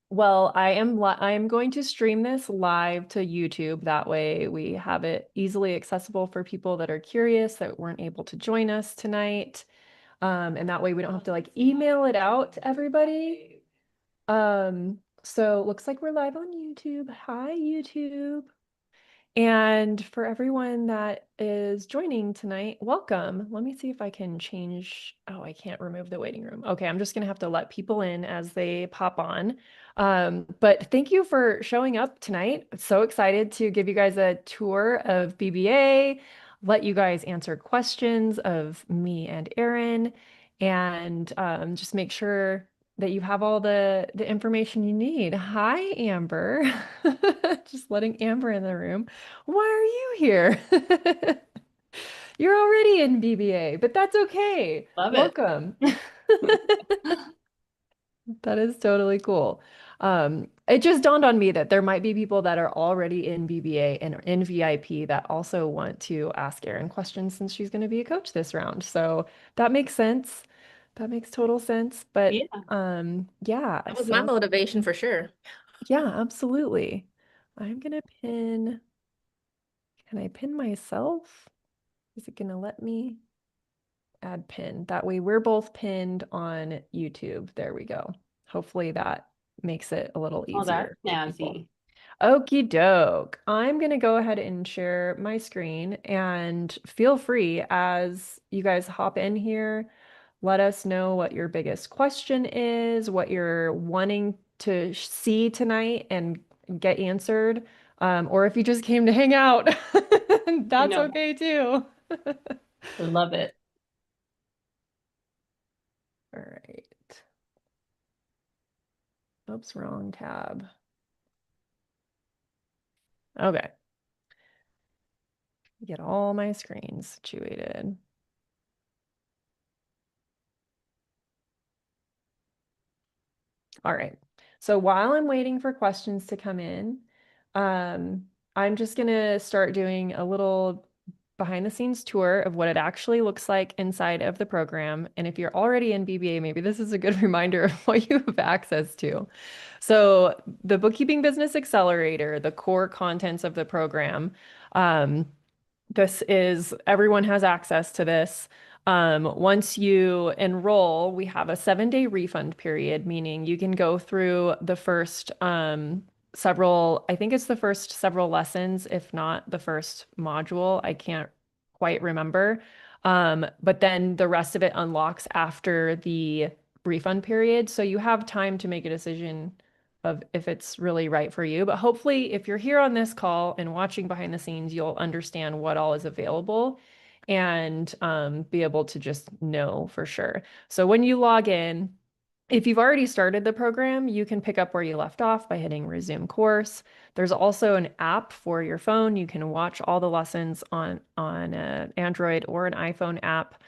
Well, I am going to stream this live to YouTube. That way we have it easily accessible for people that are curious that weren't able to join us tonight. And that way we don't have to like email it out to everybody. So it looks like we're live on YouTube. Hi, YouTube. And for everyone that is joining tonight, welcome. Let me see if I can change. Oh, I can't remove the waiting room. Okay, I'm just gonna have to let people in as they pop on. But thank you for showing up tonight. So excited to give you guys a tour of BBA, let you guys answer questions of me and Erin, and just make sure that you have all the information you need. Hi, Amber. Just letting Amber in the room. Why are you here? You're already in BBA, but that's okay. Love it. Welcome. That is totally cool. It just dawned on me that there might be people that are already in BBA and in VIP that also want to ask Erin questions since she's going to be a coach this round. So that makes sense. That makes total sense. But Yeah, yeah, that was my so motivation for sure. yeah, absolutely. I'm gonna pin, can I pin myself? Is it gonna let me add pin? That way we're both pinned on YouTube. There we go. Hopefully that makes it a little Oh, that's easier for people. snazzy. Okie doke. I'm gonna go ahead and share my screen and feel free as you guys hop in here. Let us know what your biggest question is, what you're wanting to see tonight and get answered. Or if you just came to hang out, I that's know. okay too. I love it. All right. Oops, wrong tab. Okay. Get all my screens situated. All right. So while I'm waiting for questions to come in, um, I'm just going to start doing a little behind the scenes tour of what it actually looks like inside of the program. And if you're already in BBA, maybe this is a good reminder of what you have access to. So the Bookkeeping Business Accelerator, the core contents of the program, um, this is everyone has access to this. Once you enroll, we have a 7-day refund period, meaning you can go through the first several, I think it's the first several lessons, if not the first module. I can't quite remember. But then the rest of it unlocks after the refund period. So you have time to make a decision of if it's really right for you. But hopefully, if you're here on this call and watching behind the scenes, you'll understand what all is available and be able to just know for sure. So when you log in, if you've already started the program, you can pick up where you left off by hitting resume course. There's also an app for your phone. You can watch all the lessons on an Android or an iPhone app.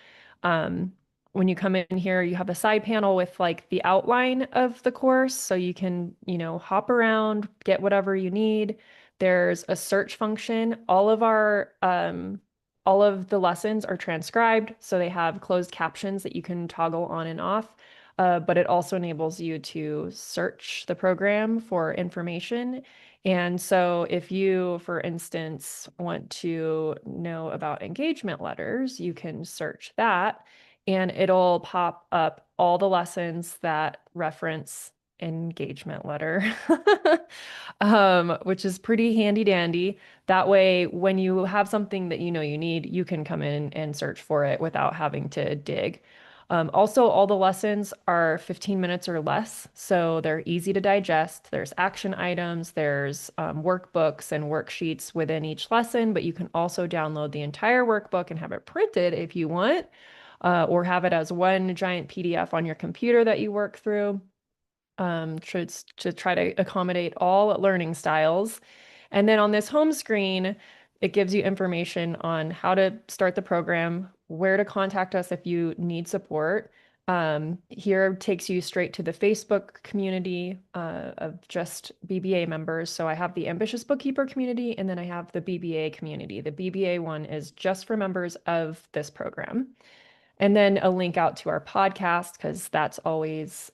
Um, when you come in here, you have a side panel with like the outline of the course, so you can, hop around, get whatever you need. There's a search function. All of the lessons are transcribed, so they have closed captions that you can toggle on and off. But it also enables you to search the program for information. And so if you, for instance, want to know about engagement letters, you can search that and it'll pop up all the lessons that reference engagement letter, which is pretty handy dandy. That way, when you have something that you know you need, you can come in and search for it without having to dig. Also, all the lessons are 15 minutes or less, so they're easy to digest. There's action items, there's workbooks and worksheets within each lesson, but you can also download the entire workbook and have it printed if you want, or have it as one giant PDF on your computer that you work through to try to accommodate all learning styles. And then on this home screen, it gives you information on how to start the program, where to contact us if you need support. Here takes you straight to the Facebook community of just BBA members. So I have the Ambitious Bookkeeper community, and then I have the BBA community. The BBA one is just for members of this program. And then a link out to our podcast, because that's always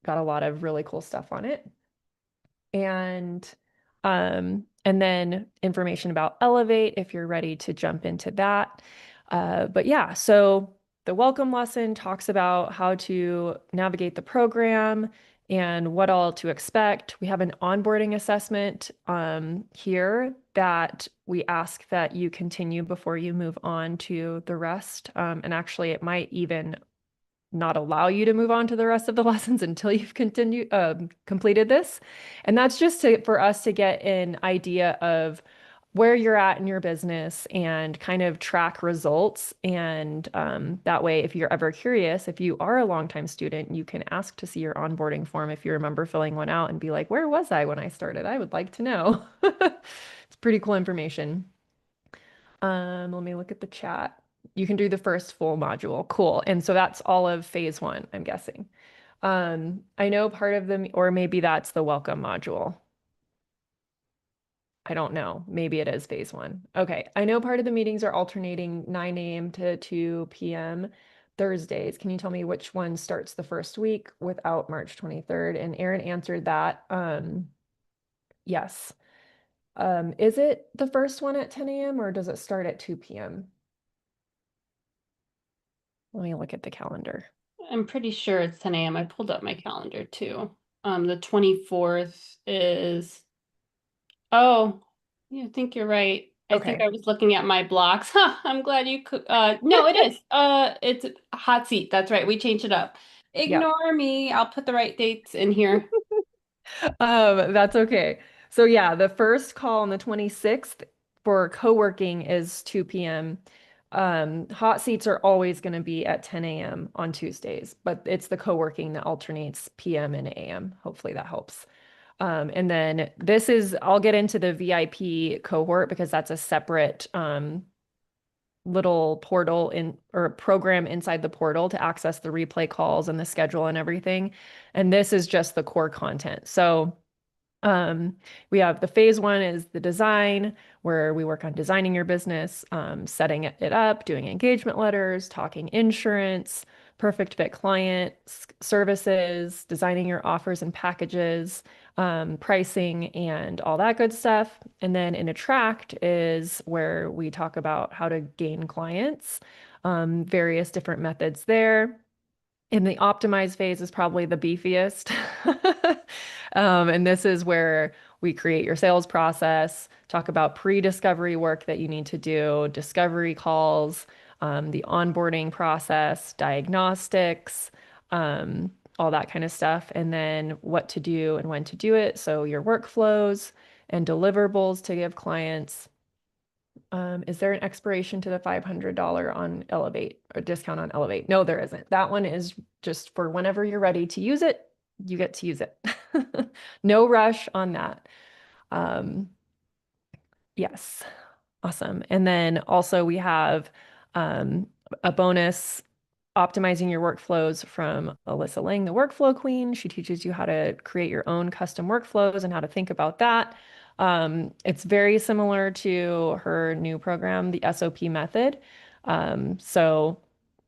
got a lot of really cool stuff on it. And then information about Elevate if you're ready to jump into that. But yeah, so the welcome lesson talks about how to navigate the program and what all to expect. We have an onboarding assessment here that we ask that you continue before you move on to the rest. And actually, it might even not allow you to move on to the rest of the lessons until you've completed this. And that's just for us to get an idea of where you're at in your business and kind of track results. And that way, if you're ever curious, if you are a longtime student, you can ask to see your onboarding form if you remember filling one out and be like, where was I when I started? I would like to know. It's pretty cool information. Let me look at the chat. You can do the first full module. Cool. And so that's all of phase one, I'm guessing. I know part of them, or maybe that's the welcome module. I don't know. Maybe it is phase one. Okay. I know part of the meetings are alternating 9 a.m. to 2 p.m. Thursdays. Can you tell me which one starts the first week without March 23rd? And Aaron answered that. Yes. Is it the first one at 10 a.m. or does it start at 2 p.m.? Let me look at the calendar. I'm pretty sure it's 10 a.m. I pulled up my calendar too. The 24th is, oh, yeah, I think you're right. I think Okay. I was looking at my blocks. Huh, I'm glad you could, no, it is. It's a hot seat. That's right. We changed it up. Yep. Ignore me. I'll put the right dates in here. That's okay. So yeah, the first call on the 26th for co-working is 2 p.m. Hot seats are always going to be at 10 a.m. on Tuesdays, but it's the co-working that alternates p.m. and a.m. Hopefully that helps. And then I'll get into the VIP cohort because that's a separate little portal in or program inside the portal to access the replay calls and the schedule and everything. And this is just the core content. So um, we have the phase one is the design, where we work on designing your business, setting it up, doing engagement letters, talking insurance, perfect fit client services, designing your offers and packages, pricing, and all that good stuff. And then in Attract is where we talk about how to gain clients, various different methods there. In the optimize phase is probably the beefiest. And this is where we create your sales process, talk about pre-discovery work that you need to do, discovery calls, the onboarding process, diagnostics, all that kind of stuff, and then what to do and when to do it. So your workflows and deliverables to give clients. Is there an expiration to the $500 on Elevate or discount on Elevate? No, there isn't. That one is just for whenever you're ready to use it, you get to use it. No rush on that. Um, yes, awesome. And then also we have um, a bonus optimizing your workflows from Alyssa Lang, the workflow queen. She teaches you how to create your own custom workflows and how to think about that. It's very similar to her new program, the SOP method. So,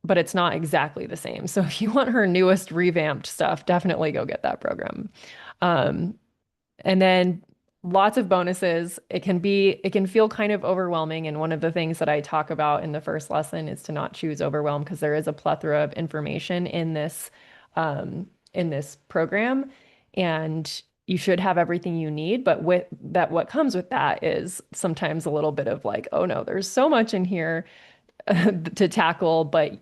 but it's not exactly the same. So if you want her newest revamped stuff, definitely go get that program. Um, and then lots of bonuses. It can feel kind of overwhelming. And one of the things that I talk about in the first lesson is to not choose overwhelm because there is a plethora of information in this program. And you should have everything you need. But with that, what comes with that is sometimes a little bit of like, oh no, there's so much in here to tackle, but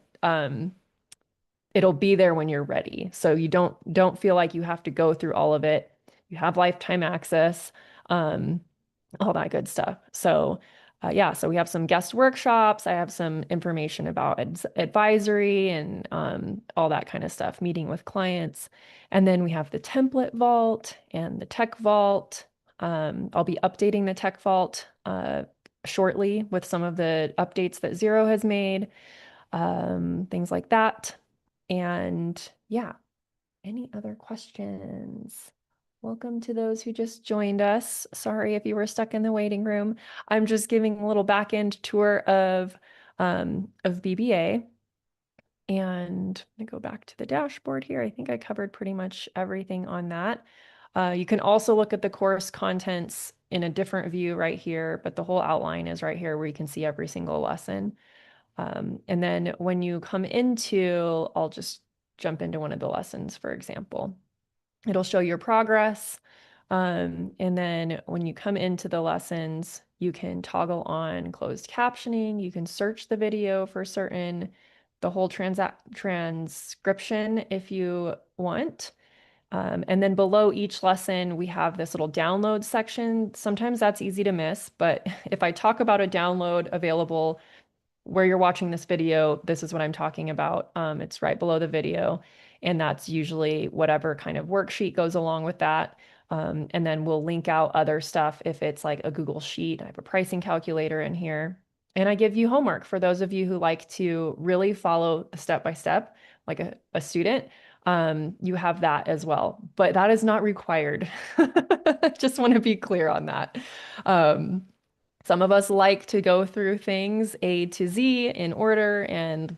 it'll be there when you're ready. So you don't feel like you have to go through all of it. You have lifetime access, um, all that good stuff. So yeah, so we have some guest workshops. I have some information about advisory and all that kind of stuff, meeting with clients. And then we have the template vault and the tech vault. I'll be updating the tech vault shortly with some of the updates that Zero has made, things like that. And yeah, any other questions? Welcome to those who just joined us. Sorry if you were stuck in the waiting room. I'm just giving a little back end tour of BBA. And I'm gonna go back to the dashboard here. I think I covered pretty much everything on that. You can also look at the course contents in a different view right here, but the whole outline is right here where you can see every single lesson. And then when you come into, I'll just jump into one of the lessons, for example. It'll show your progress. And then when you come into the lessons, you can toggle on closed captioning. You can search the video for the whole transcription if you want. And then below each lesson, we have this little download section. Sometimes that's easy to miss, but if I talk about a download available where you're watching this video, this is what I'm talking about. It's right below the video, and that's usually whatever kind of worksheet goes along with that. And then we'll link out other stuff if it's like a Google Sheet. I have a pricing calculator in here. And I give you homework for those of you who like to really follow step by step, like a student. You have that as well, but that is not required. Just want to be clear on that. Um, some of us like to go through things A to Z in order and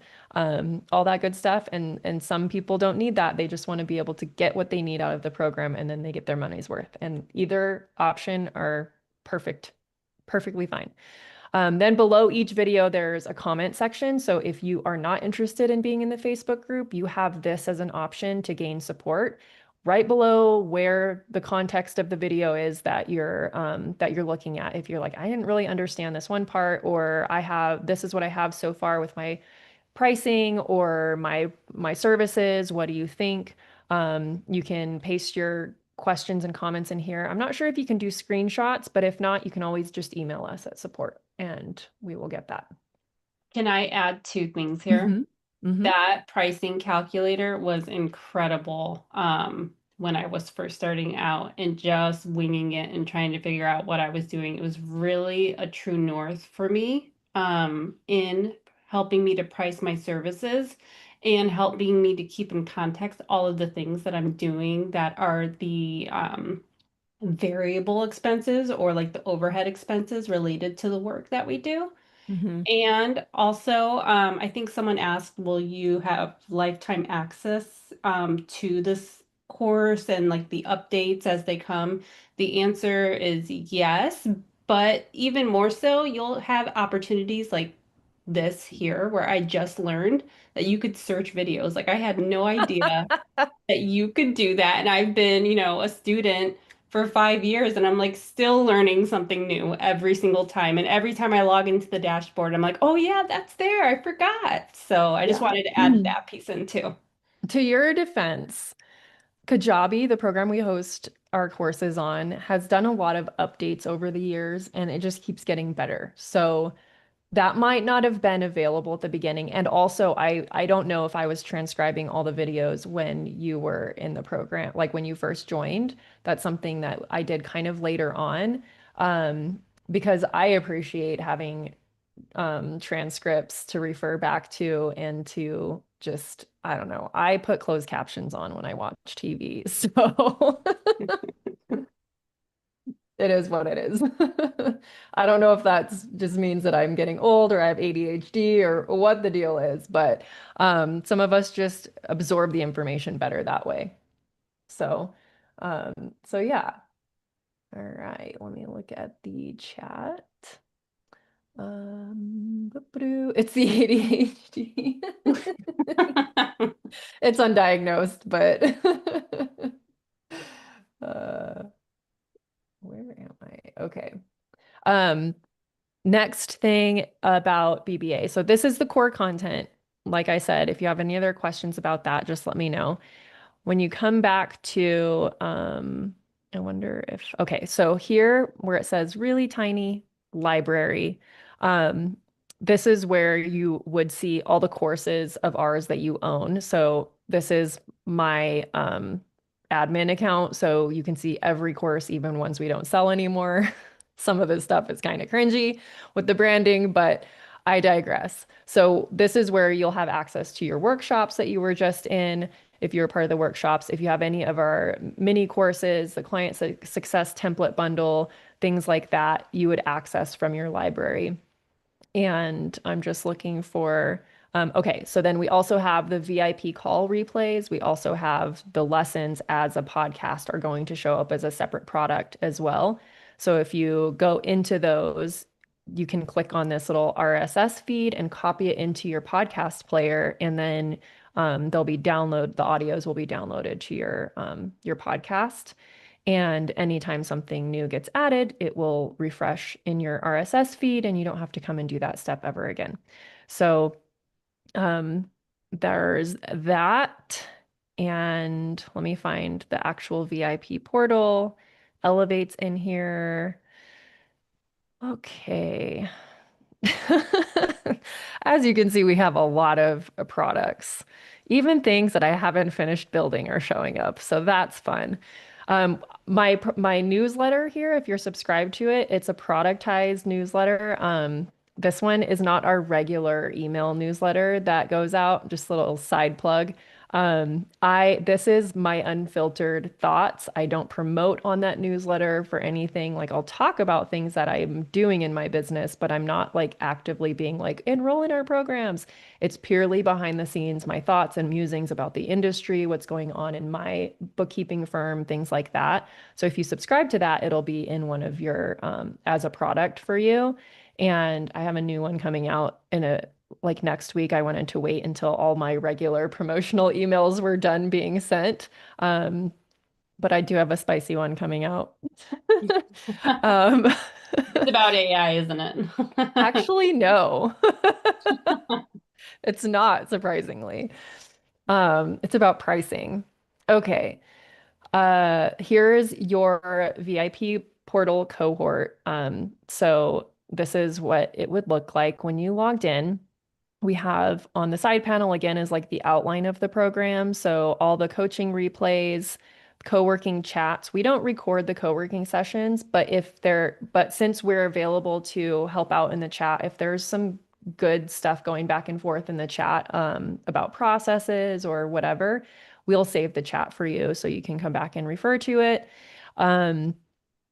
all that good stuff. And some people don't need that. They just want to be able to get what they need out of the program and then they get their money's worth. And either option are perfectly fine. Then below each video, there's a comment section. So if you are not interested in being in the Facebook group, you have this as an option to gain support right below where the context of the video is that you're looking at. If you're like, I didn't really understand this one part, or this is what I have so far with my pricing or my services. What do you think? You can paste your questions and comments in here. I'm not sure if you can do screenshots, but if not, you can always just email us at support and we will get that. Can I add two things here? Hmm. Hmm. That pricing calculator was incredible when I was first starting out and just winging it and trying to figure out what I was doing. It was really a true north for me in helping me to price my services and helping me to keep in context all of the things that I'm doing that are the variable expenses or like the overhead expenses related to the work that we do. Hmm. And also, I think someone asked, will you have lifetime access to this course and like the updates as they come? The answer is yes, but even more so, you'll have opportunities like this here where I just learned that you could search videos. Like I had no idea that you could do that. And I've been, a student for 5 years and I'm like still learning something new every single time. And every time I log into the dashboard, I'm like, oh yeah, that's there. I forgot. So I just Yeah. wanted to add that piece in too. To your defense, Kajabi, the program we host our courses on, has done a lot of updates over the years and it just keeps getting better. So that might not have been available at the beginning. And also, I don't know if I was transcribing all the videos when you were in the program, like when you first joined. That's something that I did kind of later on, um, because I appreciate having transcripts to refer back to and to just, I don't know. I put closed captions on when I watch TV, so it is what it is. I don't know if that just means that I'm getting old or I have ADHD or what the deal is, but some of us just absorb the information better that way. So, um, so yeah. All right, let me look at the chat. It's the ADHD. It's undiagnosed, but uh, where am I? Okay. Um, Next thing about BBA. So this is the core content. Like I said, if you have any other questions about that, just let me know. When you come back to, I wonder if, okay, so here where it says really tiny library, um, this is where you would see all the courses of ours that you own. So this is my admin account. So you can see every course, even ones we don't sell anymore. Some of this stuff is kind of cringy with the branding, but I digress. So this is where you'll have access to your workshops that you were just in if you're a part of the workshops, if you have any of our mini courses, the success template bundle, things like that, you would access from your library. And I'm just looking for Okay, so then we also have the VIP call replays. We also have the lessons as a podcast are going to show up as a separate product as well. So if you go into those, you can click on this little RSS feed and copy it into your podcast player, and then the audios will be downloaded to your podcast. And anytime something new gets added, it will refresh in your RSS feed, and you don't have to come and do that step ever again. So um, there's that. And let me find the actual VIP portal. Elevates in here. Okay. As you can see, we have a lot of products. Even things that I haven't finished building are showing up, so that's fun. My newsletter here, if you're subscribed to it, it's a productized newsletter. This one is not our regular email newsletter that goes out, just a little side plug. This is my unfiltered thoughts. I don't promote on that newsletter for anything. Like I'll talk about things that I'm doing in my business, but I'm not like actively being like enroll in our programs. It's purely behind the scenes, my thoughts and musings about the industry, what's going on in my bookkeeping firm, things like that. So if you subscribe to that, it'll be in one of your as a product for you. And I have a new one coming out in a like next week. I wanted to wait until all my regular promotional emails were done being sent. Um, but I do have a spicy one coming out. Um, It's about AI, isn't it? actually, no, it's not, surprisingly. It's about pricing. Okay. Here's your VIP portal cohort. So this is what it would look like when you logged in. We have on the side panel again is like the outline of the program. So all the coaching replays, co-working chats. We don't record the co-working sessions, but since we're available to help out in the chat, if there's some good stuff going back and forth in the chat about processes or whatever, we'll save the chat for you so you can come back and refer to it. Um,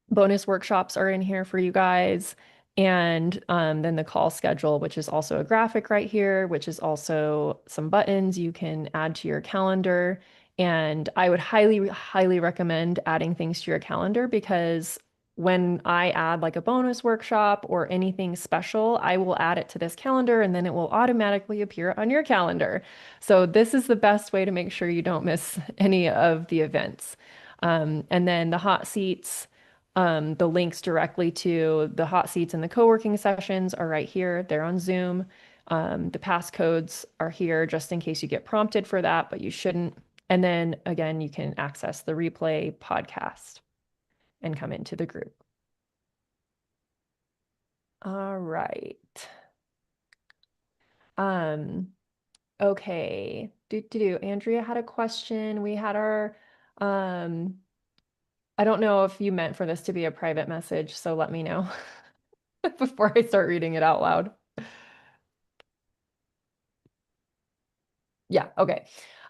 Bonus workshops are in here for you guys. And then the call schedule, which is also a graphic right here, which is also some buttons you can add to your calendar. And I would highly, highly recommend adding things to your calendar because when I add like a bonus workshop or anything special, I will add it to this calendar and then it will automatically appear on your calendar. So this is the best way to make sure you don't miss any of the events. And then the hot seats. The links directly to the hot seats and the co-working sessions are right here. They're on Zoom. The passcodes are here just in case you get prompted for that, but you shouldn't. And then again, you can access the replay podcast and come into the group. All right. Um, okay. Andrea had a question. We had um, I don't know if you meant for this to be a private message, so let me know before I start reading it out loud. Yeah, okay.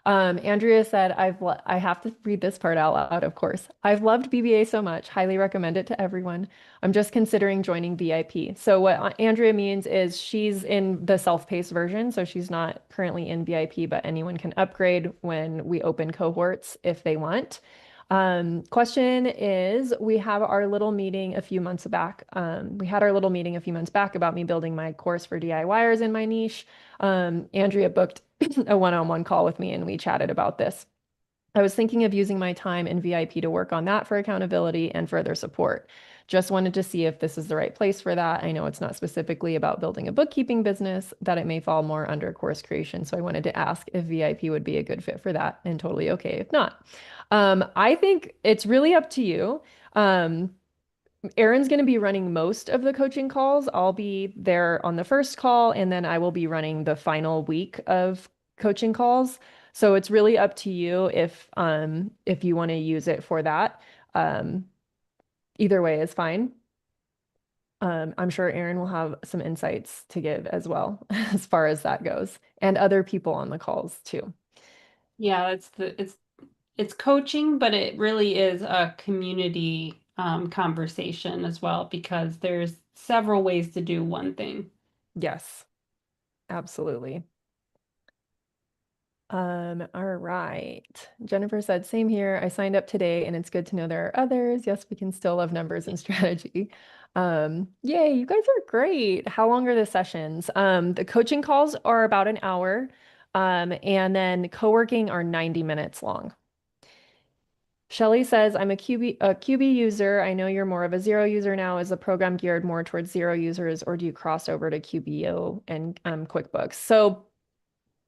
Andrea said, I have to read this part out loud, of course. I've loved BBA so much, highly recommend it to everyone. I'm just considering joining VIP. So what Andrea means is she's in the self-paced version, so she's not currently in VIP, but anyone can upgrade when we open cohorts if they want. Question is, we have our little meeting a few months back. We had our little meeting a few months back about me building my course for DIYers in my niche. Andrea booked a one-on-one call with me and we chatted about this. I was thinking of using my time in VIP to work on that for accountability and further support. Just wanted to see if this is the right place for that. I know it's not specifically about building a bookkeeping business, that it may fall more under course creation. So I wanted to ask if VIP would be a good fit for that and totally okay if not. I think it's really up to you. Erin's going to be running most of the coaching calls. I'll be there on the first call, and then I will be running the final week of coaching calls. So it's really up to you if you want to use it for that. Um, Either way is fine. I'm sure Erin will have some insights to give as well as far as that goes, and other people on the calls too. Yeah, it's coaching, but it really is a community conversation as well because there's several ways to do one thing. Yes, absolutely. All right. Jennifer said, same here. I signed up today and it's good to know there are others. Yes, we can still love numbers and strategy. Yay, you guys are great. How long are the sessions? The coaching calls are about an hour. And then co-working are 90 minutes long. Shelly says, I'm a QB user. I know you're more of a zero user now. Is the program geared more towards zero users, or do you cross over to QBO and QuickBooks? So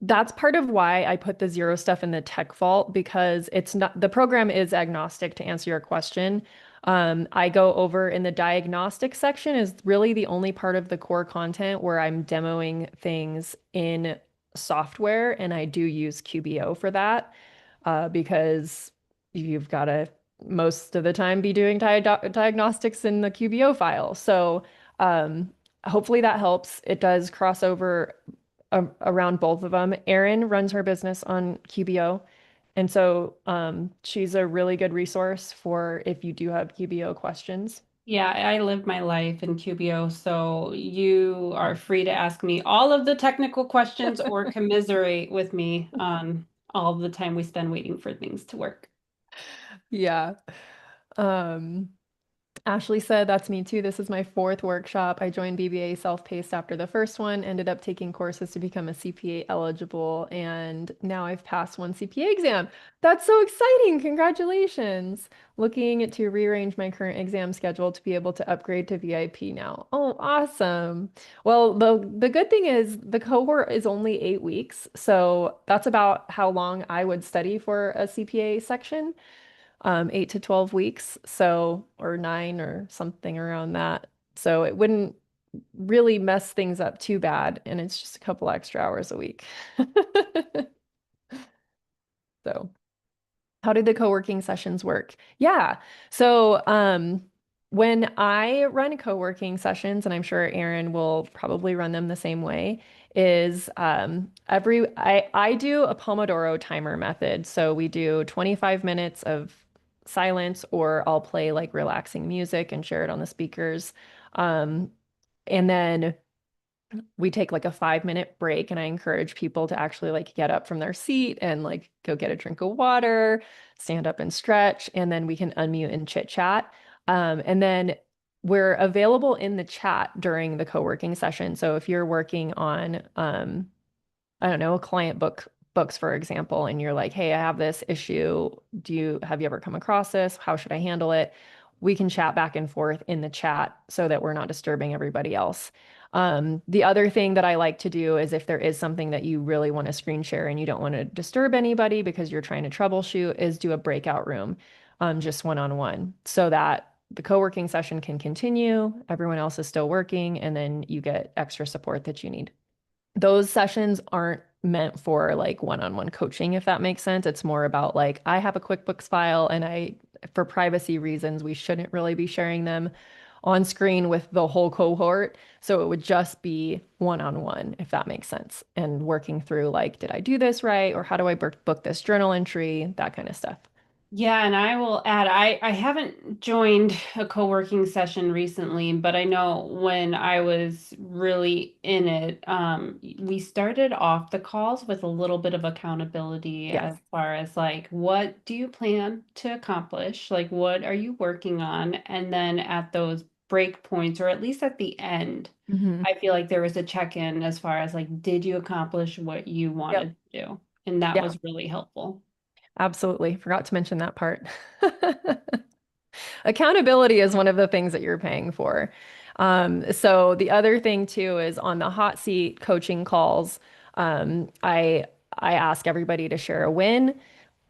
that's part of why I put the zero stuff in the tech vault because it's not the program is agnostic to answer your question. I go over in the diagnostic section is really the only part of the core content where I'm demoing things in software, and I do use QBO for that because you've got to most of the time be doing diagnostics in the QBO file. So hopefully that helps. It does cross over around both of them. Erin runs her business on QBO. And so she's a really good resource for if you do have QBO questions. Yeah, I live my life in QBO, so you are free to ask me all of the technical questions or commiserate with me on all the time we spend waiting for things to work. Yeah. Um, Ashley said, that's me too. This is my fourth workshop. I joined BBA self-paced after the first one, ended up taking courses to become a CPA eligible, and now I've passed one CPA exam. That's so exciting. Congratulations. Looking to rearrange my current exam schedule to be able to upgrade to VIP now. Oh, awesome. Well, the good thing is the cohort is only 8 weeks, so that's about how long I would study for a CPA section. 8 to 12 weeks, so or nine or something around that. So it wouldn't really mess things up too bad, and it's just a couple extra hours a week. So, how did the co-working sessions work? Yeah. So, when I run co-working sessions, and I'm sure Aaron will probably run them the same way, is I do a Pomodoro timer method. So we do 25 minutes of silence, or I'll play like relaxing music and share it on the speakers. Um, and then we take like a 5 minute break, and I encourage people to actually like get up from their seat and like go get a drink of water, stand up and stretch, and then we can unmute and chit chat. And then we're available in the chat during the co-working session. So if you're working on I don't know, client books, for example, and you're like, hey, I have this issue. Have you ever come across this? How should I handle it? We can chat back and forth in the chat so that we're not disturbing everybody else. The other thing that I like to do is if there is something that you really want to screen share and you don't want to disturb anybody because you're trying to troubleshoot, is do a breakout room, just one-on-one, so that the co-working session can continue, everyone else is still working, and then you get extra support that you need. Those sessions aren't meant for like one-on-one coaching, if that makes sense. It's more about like, I have a QuickBooks file and for privacy reasons, we shouldn't really be sharing them on screen with the whole cohort. So it would just be one-on-one, if that makes sense. And working through like, did I do this right? Or how do I book this journal entry? That kind of stuff. Yeah, and I will add, I haven't joined a co-working session recently, but I know when I was really in it, we started off the calls with a little bit of accountability Yes. as far as like, what do you plan to accomplish? Like, what are you working on? And then at those break points, or at least at the end, Hmm. I feel like there was a check-in as far as like, did you accomplish what you Yep. wanted to do? And that Yeah, was really helpful. absolutely. Forgot to mention that part. Accountability is one of the things that you're paying for. So the other thing too is on the hot seat coaching calls, I ask everybody to share a win,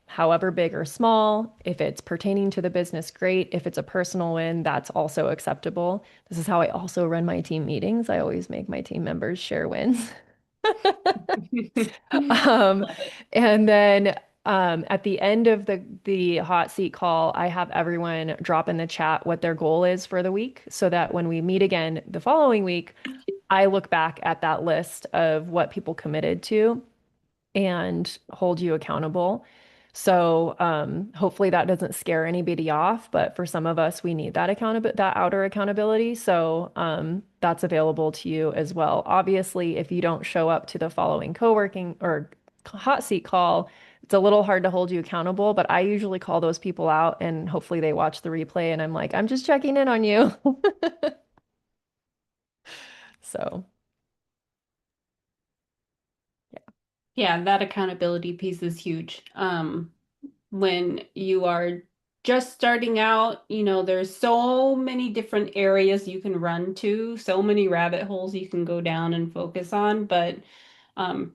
however big or small. If it's pertaining to the business, great. If it's a personal win, that's also acceptable. This is how I also run my team meetings. I always make my team members share wins. Um, Love it. and then at the end of the hot seat call, I have everyone drop in the chat what their goal is for the week, so that when we meet again the following week, I look back at that list of what people committed to and hold you accountable. So hopefully that doesn't scare anybody off, but for some of us, we need that outer accountability. So that's available to you as well. Obviously, if you don't show up to the following co-working or hot seat call, it's a little hard to hold you accountable, but I usually call those people out and hopefully they watch the replay and I'm like, I'm just checking in on you. So, yeah, Yeah, that accountability piece is huge. When you are just starting out, there's so many different areas you can run to, so many rabbit holes you can go down and focus on, but um,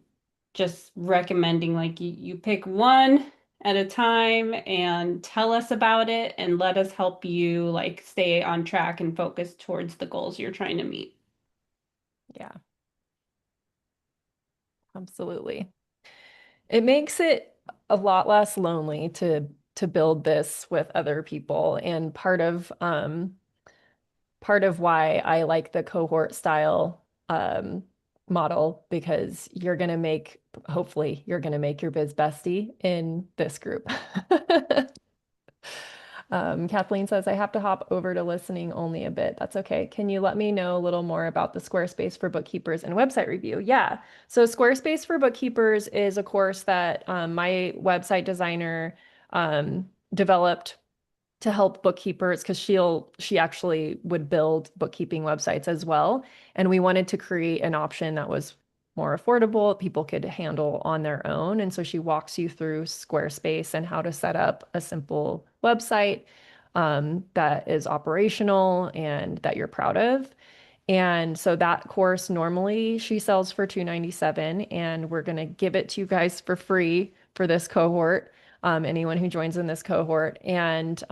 just recommending like you pick one at a time and tell us about it and let us help you like stay on track and focus towards the goals you're trying to meet. yeah, absolutely. It makes it a lot less lonely to build this with other people. And part of why I like the cohort style model because hopefully you're gonna make your biz bestie in this group. Kathleen says, I have to hop over to listening only a bit. That's okay. Can you let me know a little more about the Squarespace for Bookkeepers and website review? Yeah. So, Squarespace for Bookkeepers is a course that my website designer developed to help bookkeepers because she actually would build bookkeeping websites as well. And we wanted to create an option that was more affordable, people could handle on their own. And so she walks you through Squarespace and how to set up a simple website that is operational and that you're proud of. And so that course normally she sells for $297, and we're going to give it to you guys for free for this cohort, anyone who joins in this cohort. And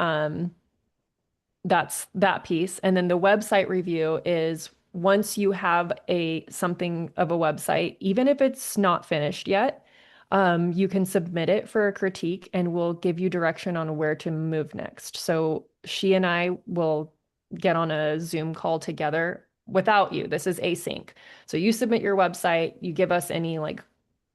that's that piece. And then the website review is once you have a something of a website, even if it's not finished yet, you can submit it for a critique and we'll give you direction on where to move next. So she and I will get on a Zoom call together without you. This is async. So you submit your website, you give us any like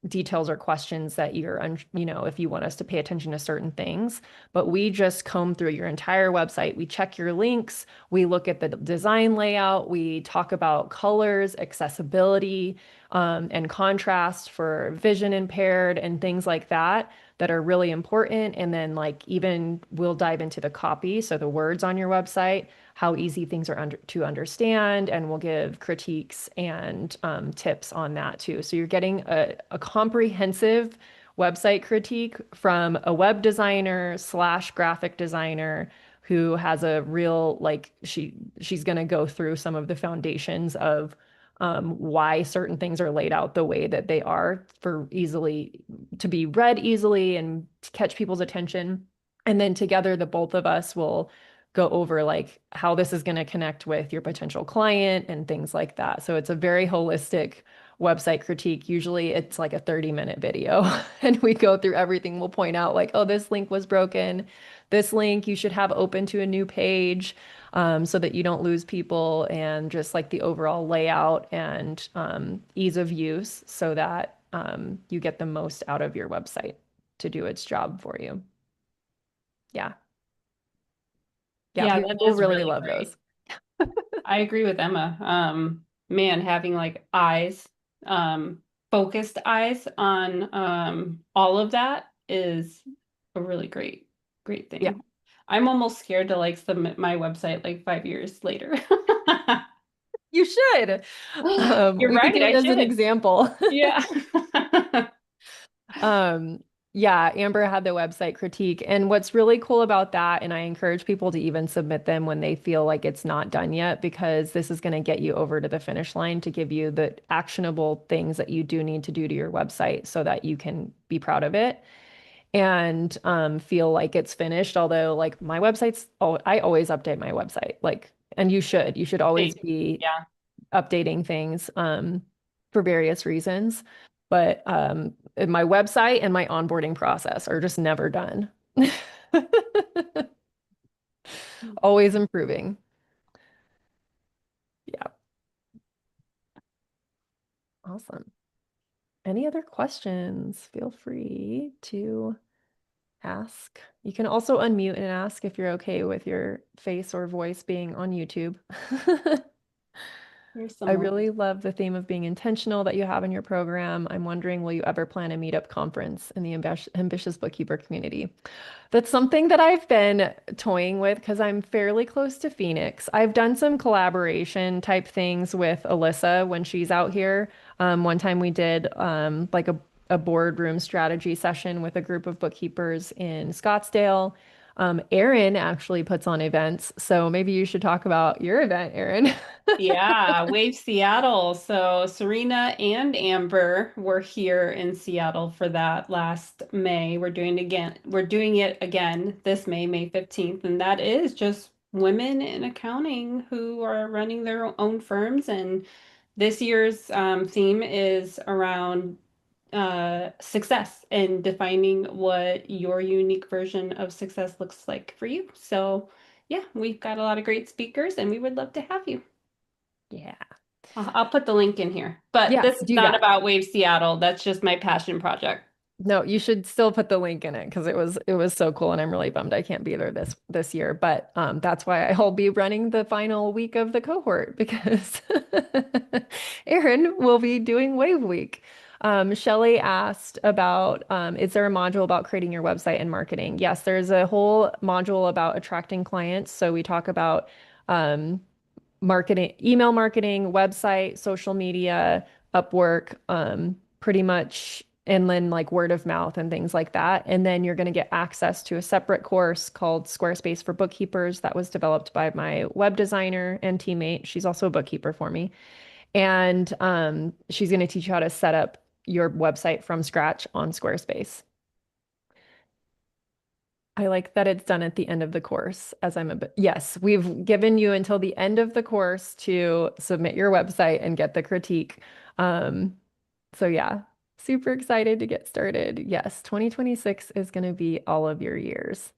details or questions that if you want us to pay attention to certain things. But we just comb through your entire website. We check your links. We look at the design layout. We talk about colors, accessibility, and contrast for vision impaired and things like that that are really important. And then, like, even we'll dive into the copy, so the words on your website, how easy things are to understand, and we'll give critiques and tips on that too. So you're getting a comprehensive website critique from a web designer slash graphic designer who has a real like she's going to go through some of the foundations of why certain things are laid out the way that they are for easily to be read easily and to catch people's attention. And then together, the both of us will go over like how this is going to connect with your potential client and things like that. So it's a very holistic website critique. Usually it's like a 30-minute video and we go through everything. We'll point out like, oh, this link was broken. This link you should have open to a new page so that you don't lose people, and just like the overall layout and ease of use so that you get the most out of your website to do its job for you. Yeah. Yeah, Yeah, people that will is really really love great. those. I agree with Emma. Man, having like eyes, focused eyes on all of that is a really great Yeah, thing. I'm almost scared to like submit my website like 5 years later. you should. You're We could right, do it I as an should. example. Yeah. Yeah, Amber had the website critique. And what's really cool about that, and I encourage people to even submit them when they feel like it's not done yet, because this is going to get you over to the finish line to give you the actionable things that you do need to do to your website so that you can be proud of it and feel like it's finished. Although, like my website's, oh, I always update my website. Like, and you should always Same. be Yeah. updating things for various reasons. But my website and my onboarding process are just never done. Always improving. Yeah, awesome. Any other questions? Feel free to ask. You can also unmute and ask if you're okay with your face or voice being on YouTube. Very I similar. really love the theme of being intentional that you have in your program. I'm wondering, will you ever plan a meetup conference in the ambitious bookkeeper community? That's something that I've been toying with because I'm fairly close to Phoenix. I've done some collaboration type things with Alyssa when she's out here. One time we did like a boardroom strategy session with a group of bookkeepers in Scottsdale. Erin actually puts on events, so maybe you should talk about your event, Erin. Yeah, Wave Seattle. So Serena and Amber were here in Seattle for that last May. We're doing it again this May, May 15th, and that is just women in accounting who are running their own firms. And this year's theme is around success and defining what your unique version of success looks like for you. So, yeah, we've got a lot of great speakers, and we would love to have you. Yeah. I'll put the link in here. But Yeah, this is do not that. about Wave Seattle. That's just my passion project. No, you should still put the link in it because it was so cool and I'm really bummed I can't be there this year. But that's why I'll be running the final week of the cohort because Erin will be doing Wave Week. Shelley asked about is there a module about creating your website and marketing? Yes, there's a whole module about attracting clients. So we talk about um, marketing, email marketing, website, social media, Upwork, pretty much, and then like word of mouth and things like that. And then you're going to get access to a separate course called Squarespace for Bookkeepers that was developed by my web designer and teammate. She's also a bookkeeper for me. And she's going to teach you how to set up your website from scratch on Squarespace. I like that it's done at the end of the course, as I'm a bit. Yes, we've given you until the end of the course to submit your website and get the critique. Um, so yeah, super excited to get started. Yes, 2026 is going to be all of your years.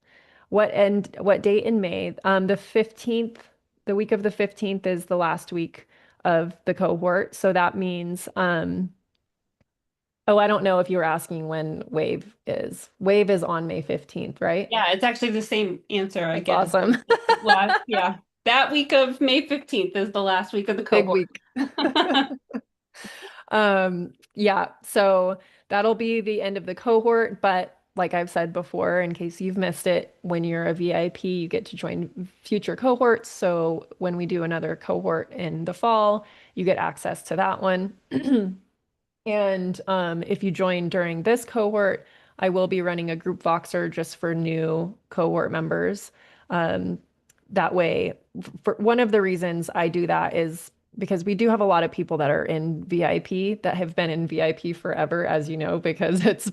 What date in May? The 15th, the week of the 15th is the last week of the cohort. So that means oh, I don't know if you were asking when Wave is. Wave is on May 15th, right? Yeah, it's actually the same answer That's again. awesome. Last, yeah. That week of May 15th is the last week of the Big cohort. week. Yeah, so that'll be the end of the cohort, but like I've said before, in case you've missed it, when you're a VIP, you get to join future cohorts. So when we do another cohort in the fall, you get access to that one. And if you join during this cohort, I will be running a group Voxer just for new cohort members. Um, that way, for one of the reasons I do that is because we do have a lot of people that are in VIP that have been in VIP forever, as you know, because it's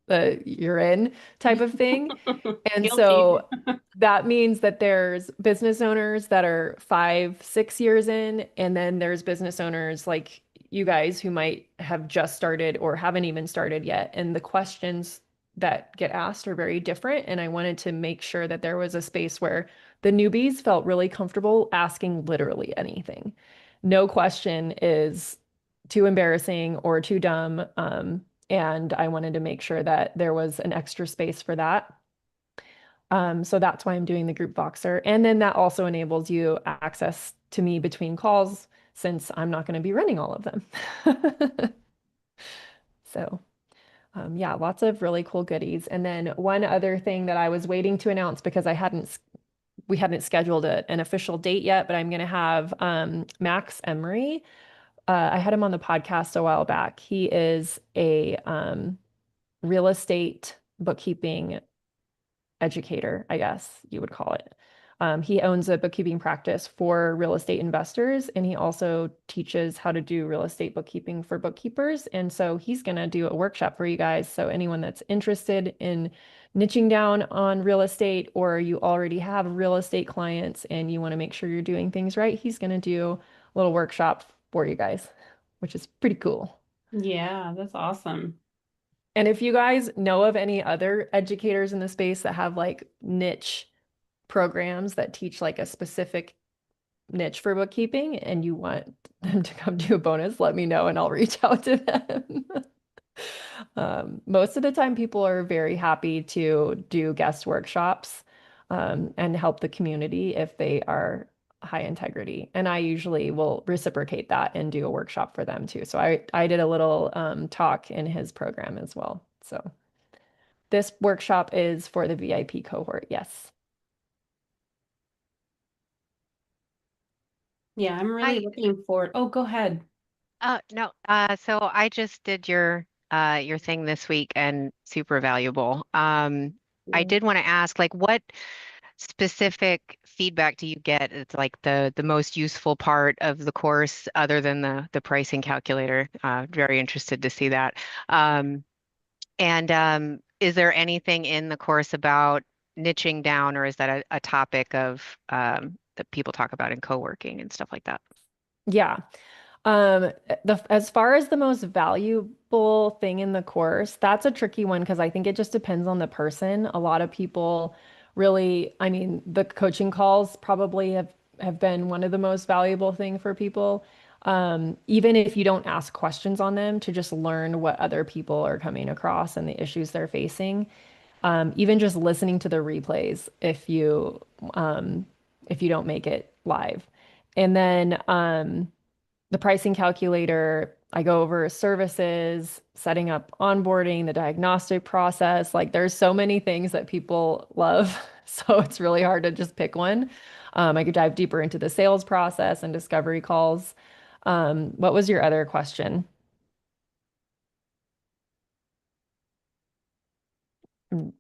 the you're in type of thing. And Guilty. so that means that there's business owners that are 5, 6 years in, and then there's business owners like you guys who might have just started or haven't even started yet. And the questions that get asked are very different. And I wanted to make sure that there was a space where the newbies felt really comfortable asking literally anything. No question is too embarrassing or too dumb. And I wanted to make sure that there was an extra space for that. So that's why I'm doing the group Voxer. And then that also enables you access to me between calls since I'm not going to be running all of them. So, yeah, lots of really cool goodies. And then one other thing that I was waiting to announce because we hadn't scheduled an official date yet, but I'm going to have Max Emery. I had him on the podcast a while back. He is a real estate bookkeeping educator, I guess you would call it. He owns a bookkeeping practice for real estate investors, and he also teaches how to do real estate bookkeeping for bookkeepers. And so he's going to do a workshop for you guys. So anyone that's interested in niching down on real estate, or you already have real estate clients and you want to make sure you're doing things right, he's going to do a little workshop for you guys, which is pretty cool. Yeah, that's awesome. And if you guys know of any other educators in the space that have like niche programs that teach like a specific niche for bookkeeping and you want them to come do a bonus, let me know and I'll reach out to them. Most of the time, people are very happy to do guest workshops and help the community if they are high integrity. And I usually will reciprocate that and do a workshop for them too. So I did a little talk in his program as well. So this workshop is for the VIP cohort. Yes. Yeah, I'm really Hi. looking forward. Oh, go ahead. No. So I just did your thing this week and super valuable. I did want to ask, like, what specific feedback do you get? It's like the most useful part of the course, other than the pricing calculator. Very interested to see that. And is there anything in the course about niching down, or is that a topic of that people talk about in co-working and stuff like that? Yeah. As far as the most valuable thing in the course, that's a tricky one because I think it just depends on the person. A lot of people really, I mean, the coaching calls probably have been one of the most valuable thing for people. Even if you don't ask questions on them, to just learn what other people are coming across and the issues they're facing. Even just listening to the replays if you don't make it live. And then the pricing calculator, I go over services, setting up onboarding, the diagnostic process. Like there's so many things that people love. So it's really hard to just pick one. I could dive deeper into the sales process and discovery calls. What was your other question? Mm,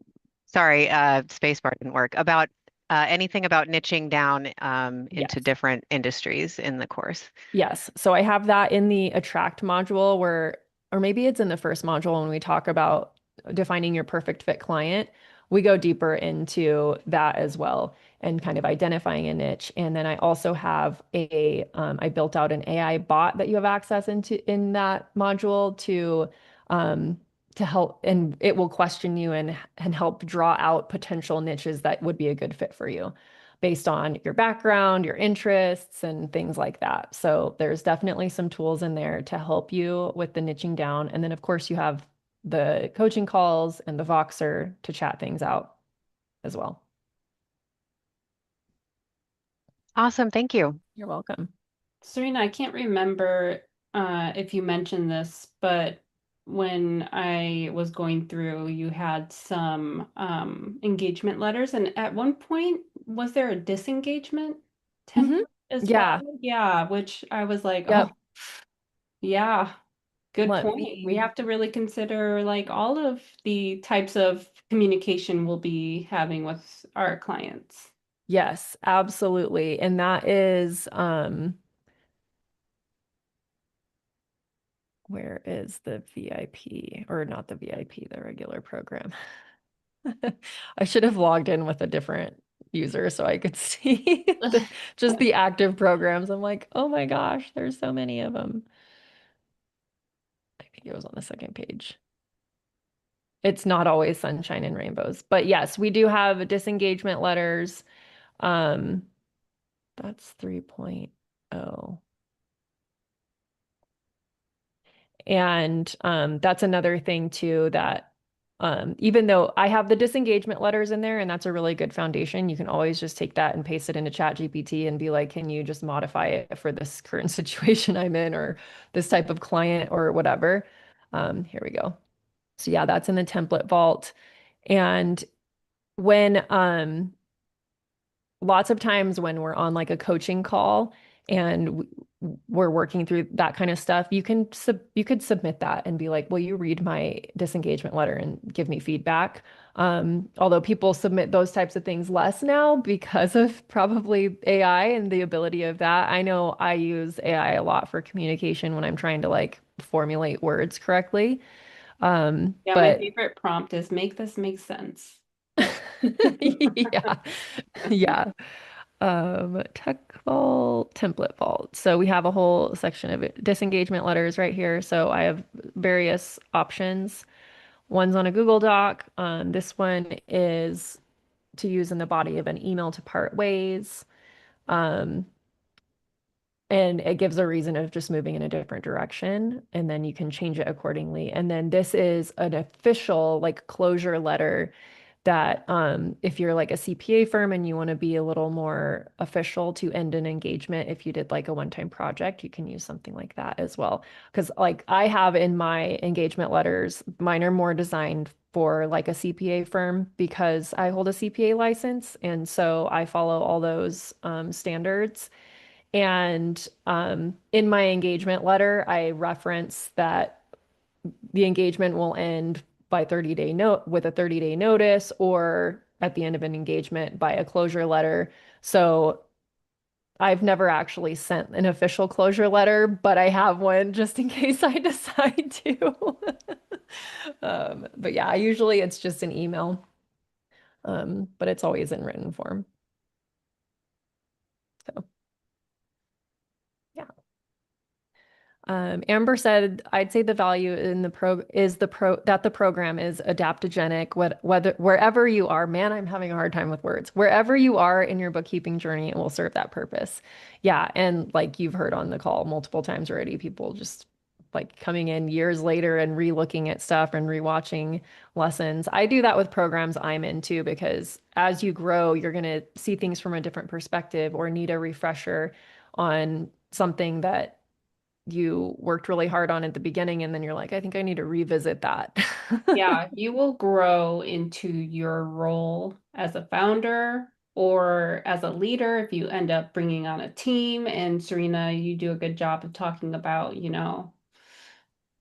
Sorry, spacebar didn't work. About anything about niching down into yes. different industries in the course. Yes. So I have that in the attract module where, or maybe it's in the first module when we talk about defining your perfect fit client. We go deeper into that as well and kind of identifying a niche. And then I also have I built out an AI bot that you have access into in that module um, to help, and it will question you and help draw out potential niches that would be a good fit for you based on your background, your interests, and things like that. So there's definitely some tools in there to help you with the niching down. And then, of course, you have the coaching calls and the Voxer to chat things out as well. Awesome, thank you. You're welcome. Serena, I can't remember if you mentioned this, but when I was going through, you had some engagement letters, and at one point, was there a disengagement template Hmm. as well? Yeah. Yeah, which I was like, oh, Yep. yeah, good Let point. We me. have to really consider like all of the types of communication we'll be having with our clients. Yes, absolutely. And that is, where is the VIP or not the VIP, the regular program? I should have logged in with a different user so I could see just the active programs. I'm like, oh my gosh, there's so many of them. I think it was on the second page. It's not always sunshine and rainbows, but yes, we do have disengagement letters. Um, that's 3.0. And that's another thing too that even though I have the disengagement letters in there and that's a really good foundation, you can always just take that and paste it into Chat GPT and be like, can you just modify it for this current situation I'm in or this type of client or whatever. Here we go. So yeah, that's in the template vault. And when lots of times when we're on like a coaching call and we're working through that kind of stuff, you could submit that and be like, "Will you read my disengagement letter and give me feedback?" Although people submit those types of things less now because of probably AI and the ability of that. I know I use AI a lot for communication when I'm trying to like formulate words correctly. Yeah, my But favorite prompt is make this make sense. yeah, yeah. Tech Vault, Template Vault. So we have a whole section of it, disengagement letters right here. So I have various options. One's on a Google Doc. This one is to use in the body of an email to part ways. Um, and it gives a reason of just moving in a different direction, and then you can change it accordingly. And then this is an official like closure letter that if you're like a CPA firm and you want to be a little more official to end an engagement, if you did like a one-time project, you can use something like that as well. Because like I have in my engagement letters, mine are more designed for like a CPA firm because I hold a CPA license. And so I follow all those standards. And in my engagement letter, I reference that the engagement will end by 30-day note with a 30-day notice or at the end of an engagement by a closure letter. So I've never actually sent an official closure letter, but I have one just in case I decide to. But yeah, usually it's just an email, but it's always in written form. So yeah. Amber said, I'd say the value in the pro is the pro that the program is adaptogenic, whether wherever you are. Man, I'm having a hard time with words. Wherever you are in your bookkeeping journey, it will serve that purpose. Yeah, and like you've heard on the call multiple times already, people just like coming in years later and re-looking at stuff and rewatching lessons. I do that with programs I'm into because as you grow, you're going to see things from a different perspective or need a refresher on something that you worked really hard on at the beginning, and then you're like, I think I need to revisit that. Yeah, you will grow into your role as a founder or as a leader if you end up bringing on a team. And Serena, you do a good job of talking about,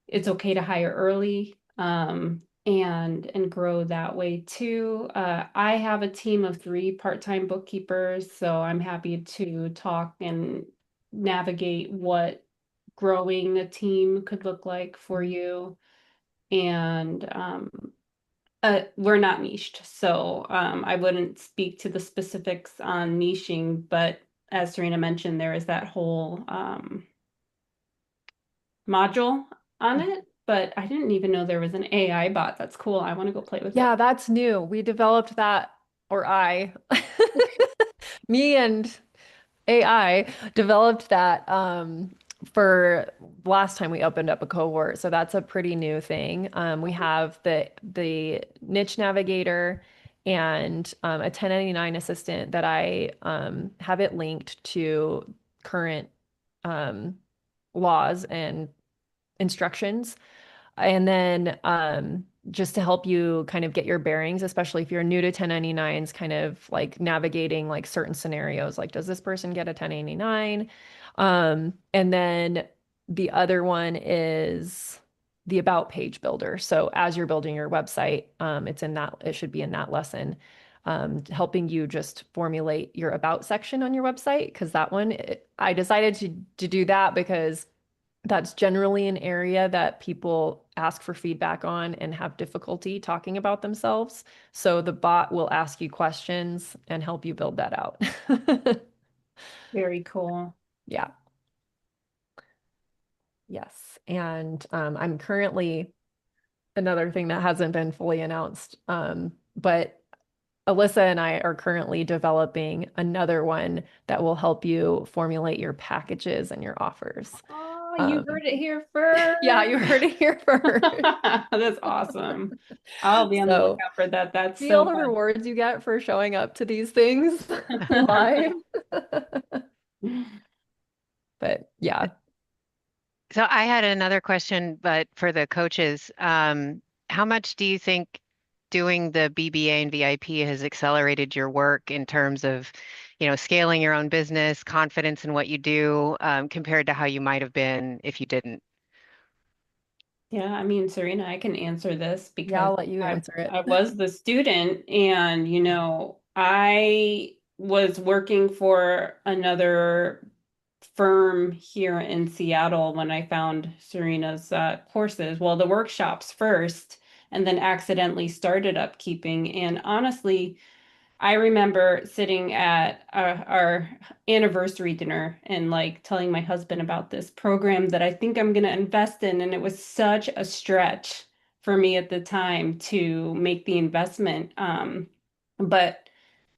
it's okay to hire early, and grow that way too. I have a team of 3 part-time bookkeepers, so I'm happy to talk and navigate what growing a team could look like for you. And we're not niched, so I wouldn't speak to the specifics on niching, but as Serena mentioned, there is that whole module on it, but I didn't even know there was an AI bot. That's cool. I want to go play with it. Yeah, that's new. We developed that, or I, me and AI developed that for last time we opened up a cohort. So that's a pretty new thing. We have the niche navigator and a 1099 assistant that I have it linked to current um, laws and instructions. And then just to help you kind of get your bearings, especially if you're new to 1099s, kind of like navigating like certain scenarios, like does this person get a 1099? And then the other one is the about page builder. So as you're building your website, it should be in that lesson, helping you just formulate your about section on your website. Because that one, I decided to do that because that's generally an area that people ask for feedback on and have difficulty talking about themselves. So the bot will ask you questions and help you build that out. Very cool. Yeah. Yes. And I'm currently another thing that hasn't been fully announced, but Alyssa and I are currently developing another one that will help you formulate your packages and your offers. Oh, you Um, heard it here yeah, first. you heard it here first. That's awesome. I'll be on the So lookout for that. That's see all so the fun. rewards you get for showing up to these things live. But yeah, So I had another question, but for the coaches, how much do you think doing the BBA and VIP has accelerated your work in terms of, scaling your own business, confidence in what you do, compared to how you might have been if you didn't? Yeah, I mean, Serena, I can answer this yeah, because I'll let you I answer it. I was the student and I was working for another firm here in Seattle when I found Serena's courses. Well, the workshops first, and then accidentally started upkeeping. And honestly, I remember sitting at our anniversary dinner and like telling my husband about this program that I think I'm going to invest in. And it was such a stretch for me at the time to make the investment. But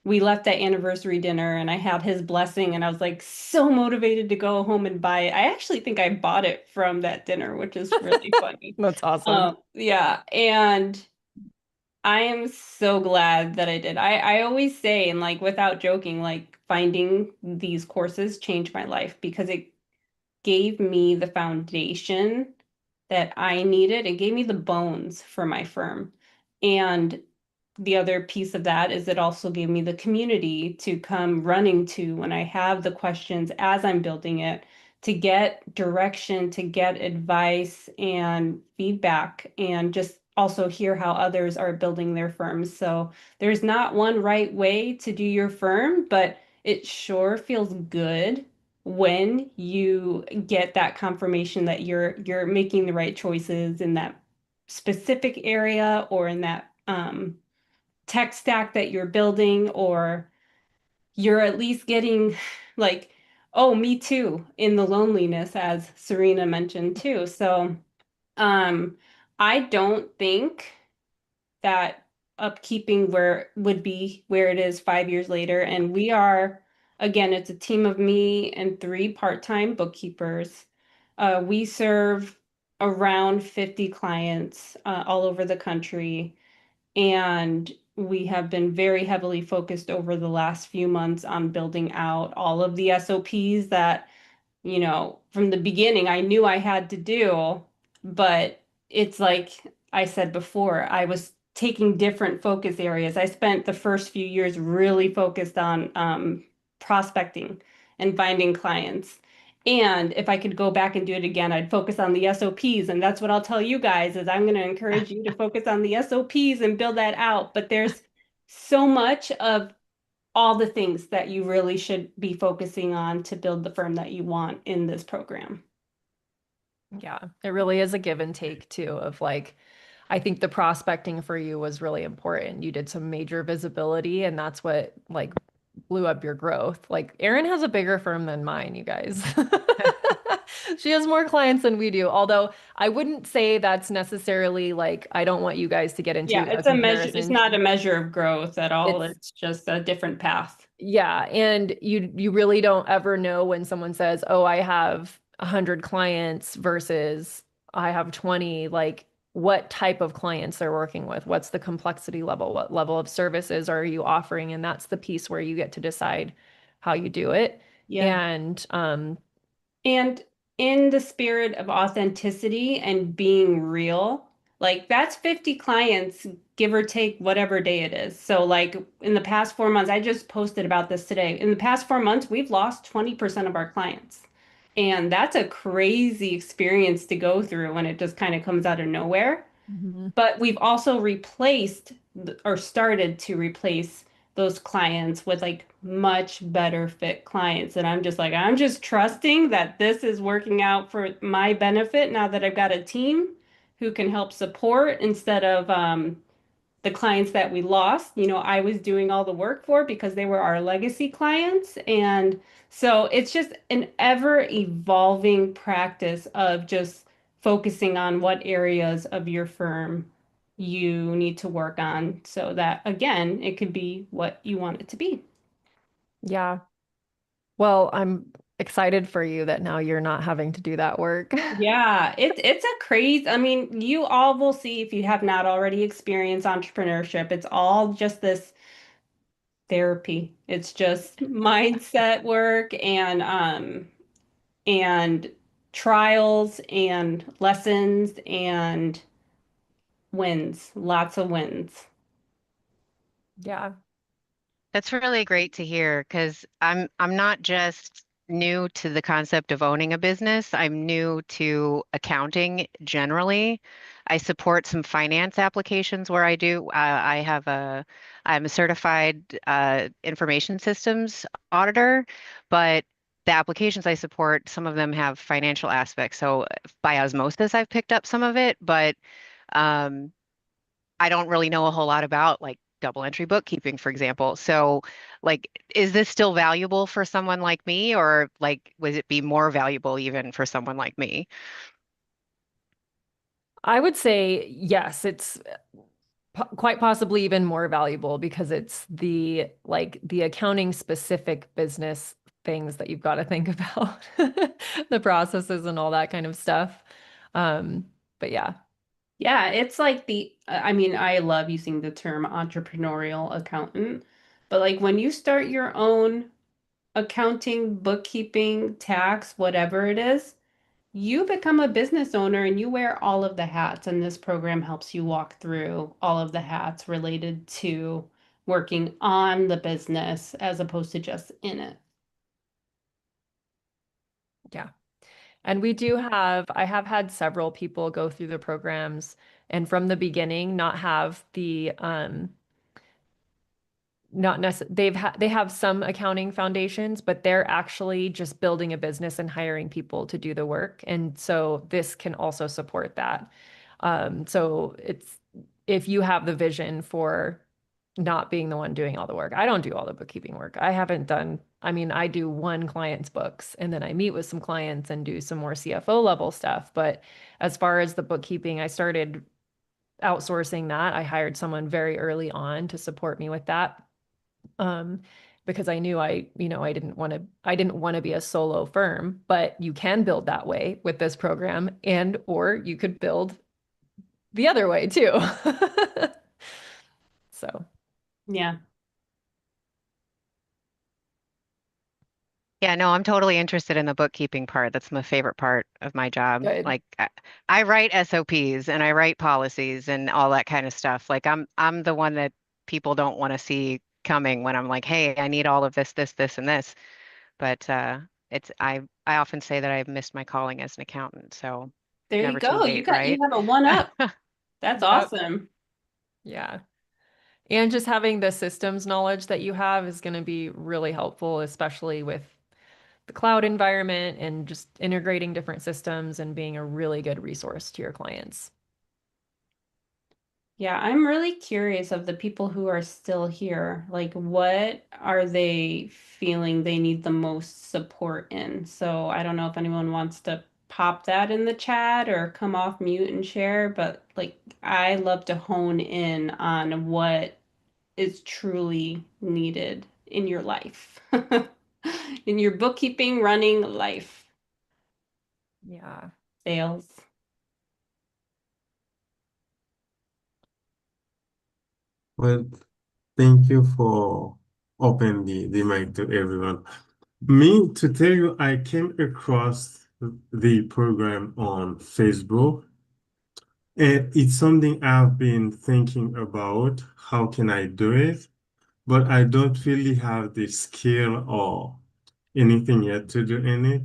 we left that anniversary dinner and I had his blessing and I was like so motivated to go home and buy it. I actually think I bought it from that dinner, which is really funny. That's awesome. Yeah. And I am so glad that I did. I always say, and like without joking, like finding these courses changed my life because it gave me the foundation that I needed. It gave me the bones for my firm. And the other piece of that is it also gave me the community to come running to when I have the questions as I'm building it, to get direction, to get advice and feedback, and just also hear how others are building their firms. So there's not one right way to do your firm, but it sure feels good when you get that confirmation that you're making the right choices in that specific area or in that tech stack that you're building, or you're at least getting like, oh, me too, in the loneliness, as Serena mentioned too. So, um, I don't think that upkeeping where would be where it is 5 years later. And we are, again, it's a team of me and three part-time bookkeepers. We serve around 50 clients all over the country. And we have been very heavily focused over the last few months on building out all of the SOPs that, from the beginning I knew I had to do, but it's like I said before, I was taking different focus areas. I spent the first few years really focused on prospecting and finding clients. And if I could go back and do it again, I'd focus on the SOPs. And that's what I'll tell you guys is I'm going to encourage you to focus on the SOPs and build that out. But there's so much of all the things that you really should be focusing on to build the firm that you want in this program. Yeah, it really is a give and take too of like I think the prospecting for you was really important. You did some major visibility and that's what like blew up your growth. Like Erin has a bigger firm than mine, you guys. She has more clients than we do. Although I wouldn't say that's necessarily like I don't want you guys to get Yeah, into a it's a measure. It's comparison. not a measure of growth at all. It's It's just a different path. Yeah, and you really don't ever know when someone says, "Oh, I have 100 clients versus I have 20," like what type of clients they're working with, what's the complexity level, what level of services are you offering, and that's the piece where you get to decide how you do it. Yeah. And And in the spirit of authenticity and being real, like that's 50 clients, give or take whatever day it is. So, like in the past 4 months, I just posted about this today. In the past 4 months, we've lost 20% of our clients. And that's a crazy experience to go through when it just kind of comes out of nowhere. Mhm. But we've also replaced or started to replace those clients with like much better fit clients. And I'm just like, I'm just trusting that this is working out for my benefit now that I've got a team who can help support instead of the clients that we lost, I was doing all the work for because they were our legacy clients. And so it's just an ever evolving practice of just focusing on what areas of your firm you need to work on so that, again, it could be what you want it to be. Yeah. Well, I'm excited for you that now you're not having to do that work. Yeah, it's a craze. I mean, you all will see if you have not already experienced entrepreneurship. It's all just this therapy. It's just mindset work and trials and lessons and wins, lots of wins. Yeah. That's really great to hear because I'm not just new to the concept of owning a business. I'm new to accounting generally. I support some finance applications where I do. I'm a certified information systems auditor, but the applications I support, some of them have financial aspects. So by osmosis, I've picked up some of it, but um, I don't really know a whole lot about like double entry bookkeeping, for example. So, like, is this still valuable for someone like me, or like, would it be more valuable even for someone like me? I would say yes, it's quite possibly even more valuable because it's the like the accounting specific business things that you've got to think about, the processes and all that kind of stuff. Um, but yeah. Yeah, it's like I mean, I love using the term entrepreneurial accountant, but like when you start your own accounting, bookkeeping, tax, whatever it is, you become a business owner and you wear all of the hats, and this program helps you walk through all of the hats related to working on the business as opposed to just in it. Yeah. And I have had several people go through the programs and from the beginning not have the not necessarily they have some accounting foundations, but they're actually just building a business and hiring people to do the work. And so this can also support that. So it's if you have the vision for not being the one doing all the work. I don't do all the bookkeeping work. I haven't done, I mean, I do one client's books and then I meet with some clients and do some more CFO level stuff. But as far as the bookkeeping, I started outsourcing that. I hired someone very early on to support me with that. Um, because I knew I didn't want to be a solo firm, but you can build that way with this program and or you could build the other way too. So, Yeah. Yeah, no, I'm totally interested in the bookkeeping part. That's my favorite part of my job. good. Like I write SOPs and I write policies and all that kind of stuff. Like I'm the one that people don't want to see coming when I'm like, "Hey, I need all of this, this, this, and this." But it's I often say that I've missed my calling as an accountant, so There you never too go. You late, got you right? have a one up. That's Yep. awesome. Yeah. And just having the systems knowledge that you have is going to be really helpful, especially with the cloud environment and just integrating different systems and being a really good resource to your clients. Yeah, I'm really curious of the people who are still here. Like, what are they feeling they need the most support in? So I don't know if anyone wants to pop that in the chat or come off mute and share, but like, I love to hone in on what is truly needed in your life, in your bookkeeping, running life, Yeah. sales. Well, thank you for opening the mic to everyone. Me, to tell you, I came across the program on Facebook, and it's something I've been thinking about. How can I do it? But I don't really have the skill or anything yet to do in it.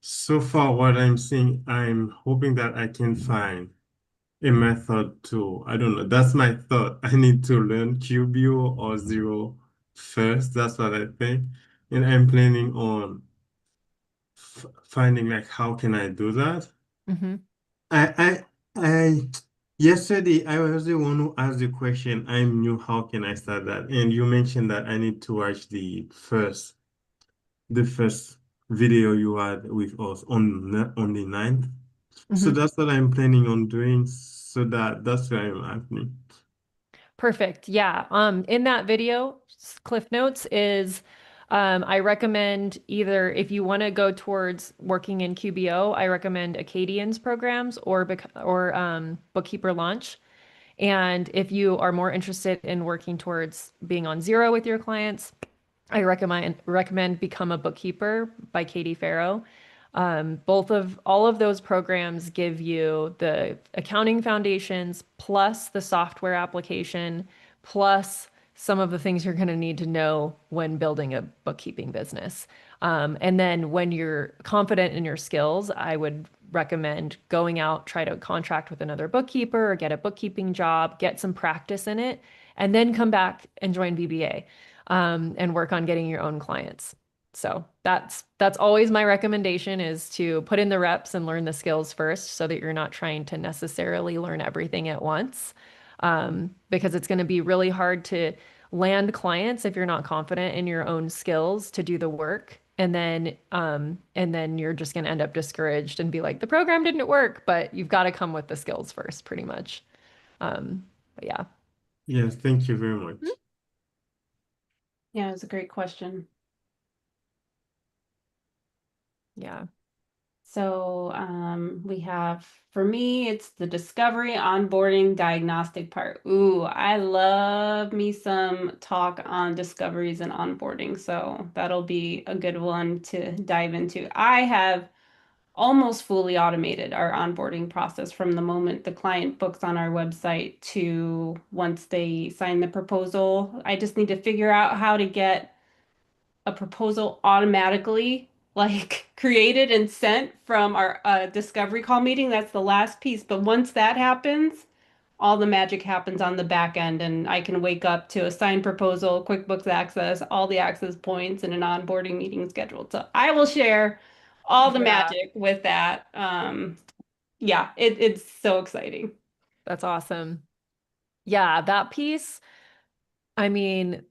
So far, what I'm seeing, I'm hoping that I can find a method to, I don't know, that's my thought. I need to learn QBO or Zero first. That's what I think. And I'm planning on f finding like how can I do that? Hmm. I, I, yesterday I was the one who asked the question. I knew how can I start that? And you mentioned that I need to watch the first video you had with us on the 9th. So Hmm. that's what I'm planning on doing. So that's why I'm asking. Perfect. Yeah. In that video, Cliff Notes is I recommend either if you want to go towards working in QBO, I recommend Acadian's programs or Bookkeeper Launch. And if you are more interested in working towards being on zero with your clients, I recommend Become a Bookkeeper by Katie Farrow. Both of all of those programs give you the accounting foundations plus the software application plus some of the things you're going to need to know when building a bookkeeping business. And then when you're confident in your skills, I would recommend going out, try to contract with another bookkeeper or get a bookkeeping job, get some practice in it, and then come back and join BBA and work on getting your own clients. So that's always my recommendation is to put in the reps and learn the skills first so that you're not trying to necessarily learn everything at once. Because it's going to be really hard to land clients if you're not confident in your own skills to do the work. And then you're just going to end up discouraged and be like, the program didn't work, but you've got to come with the skills first, pretty much. But yeah. Yes, thank you very Mhm. much. Yeah, it's a great question. Yeah. So we have, for me, it's the discovery, onboarding, diagnostic part. Ooh, I love me some talk on discoveries and onboarding. So that'll be a good one to dive into. I have almost fully automated our onboarding process from the moment the client books on our website to once they sign the proposal. I just need to figure out how to get a proposal automatically like created and sent from our discovery call meeting. That's the last piece. But once that happens, all the magic happens on the back end, and I can wake up to a signed proposal, QuickBooks access, all the access points, and an onboarding meeting scheduled. So I will share all the Yeah, magic with that. Yeah, it's so exciting. that's awesome. Yeah, that piece, I mean,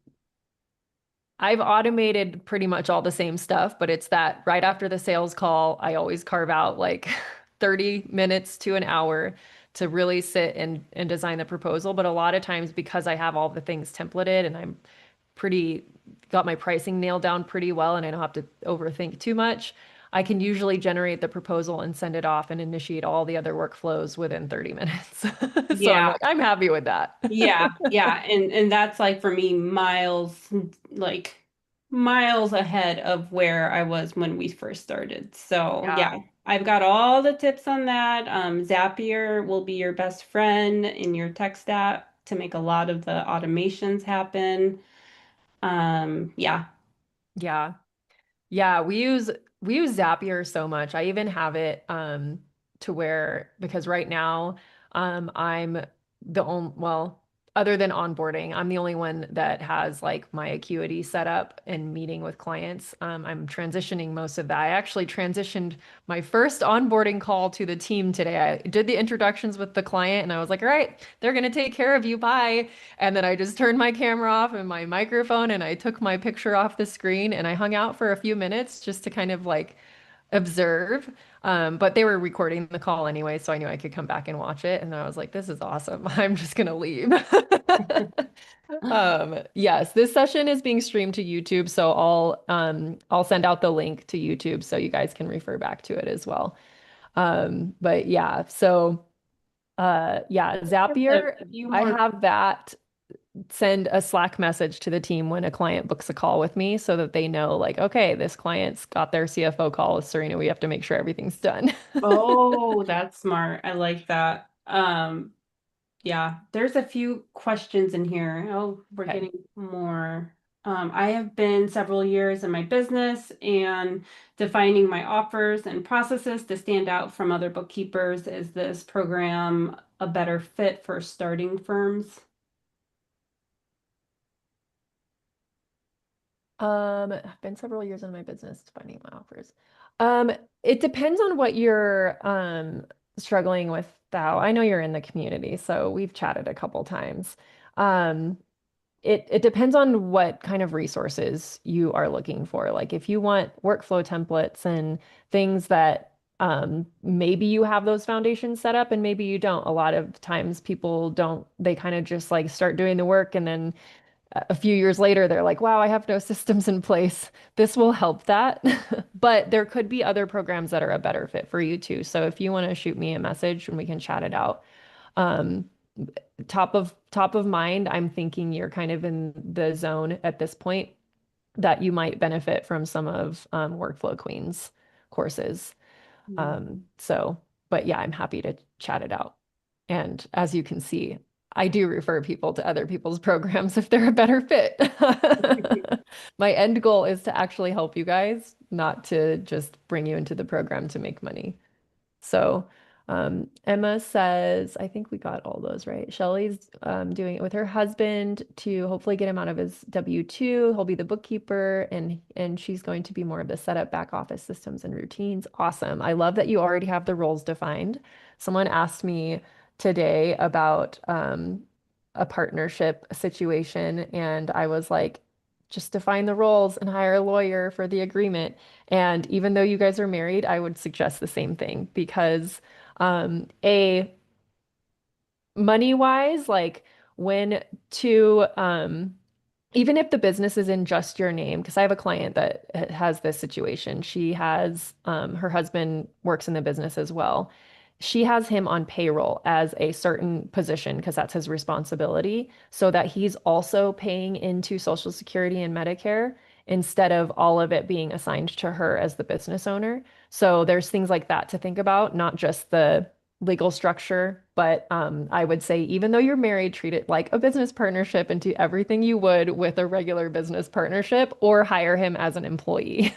I've automated pretty much all the same stuff, but it's that right after the sales call, I always carve out like 30 minutes to an hour to really sit and design the proposal. But a lot of times, because I have all the things templated and I'm pretty got my pricing nailed down pretty well and I don't have to overthink too much, I can usually generate the proposal and send it off and initiate all the other workflows within 30 minutes. So I'm Yeah. like, I'm happy with that. Yeah, yeah, and that's like for me like miles ahead of where I was when we first started. So Yeah. yeah, I've got all the tips on that. Zapier will be your best friend in your tech stack to make a lot of the automations happen. Yeah. Yeah. Yeah, we use Zapier so much. I even have it to where because right now I'm the only well, other than onboarding, I'm the only one that has like my Acuity set up and meeting with clients. I'm transitioning most of that. I actually transitioned my first onboarding call to the team today. I did the introductions with the client and I was like, all right, they're gonna take care of you. Bye. And then I just turned my camera off and my microphone and I took my picture off the screen and I hung out for a few minutes just to kind of like observe. But they were recording the call anyway, so I knew I could come back and watch it. And I was like, this is awesome. I'm just gonna leave. Yes, this session is being streamed to YouTube, so I'll send out the link to YouTube so you guys can refer back to it as well. But yeah, so yeah, Just a Zapier, few I more. have that send a Slack message to the team when a client books a call with me so that they know, like, okay, this client's got their CFO call with Serena. We have to make sure everything's done. Oh, that's smart. I like that. Yeah, there's a few questions in here. Oh, we're Okay. getting more. I have been several years in my business and defining my offers and processes to stand out from other bookkeepers. Is this program a better fit for I've been several years in my business finding my offers. Um, it depends on what you're struggling with though. I know you're in the community, so we've chatted a couple times. Um, it depends on what kind of resources you are looking for. Like if you want workflow templates and things that maybe you have those foundations set up and maybe you don't. A lot of times people don't, they kind of just like start doing the work and then a few years later they're like, wow, I have no systems in place. This will help that. But there could be other programs that are a better fit for you too. So if you want to shoot me a message and we can chat it out. Um, top of mind, I'm thinking you're kind of in the zone at this point that you might benefit from some of Workflow Queen's courses. firms? So, but yeah, I'm happy to chat it out. And as you can see, I do refer people to other people's programs if they're a better fit. My end goal is to actually help you guys, not to just bring you into the program to make money. So Emma says, I think we got all those right. Shelly's doing it with her husband to hopefully get him out of his W-2. He'll be the bookkeeper and she's going to be more of the setup back office systems and routines. Awesome. I love that you already have the roles defined. Someone asked me today about a partnership situation and I was like, just define the roles and hire a lawyer for the agreement. And even though you guys are married, I would suggest the same thing because a money wise, like when two even if the business is in just your name, because I have a client that has this situation. She has her husband works in the business as well. She has him on payroll as a certain position because that's his responsibility, so that he's also paying into Social Security and Medicare instead of all of it being assigned to her as the business owner. So there's things like that to think about, not just the legal structure, but I would say even though you're married, treat it like a business partnership and do everything you would with a regular business partnership or hire him as an employee.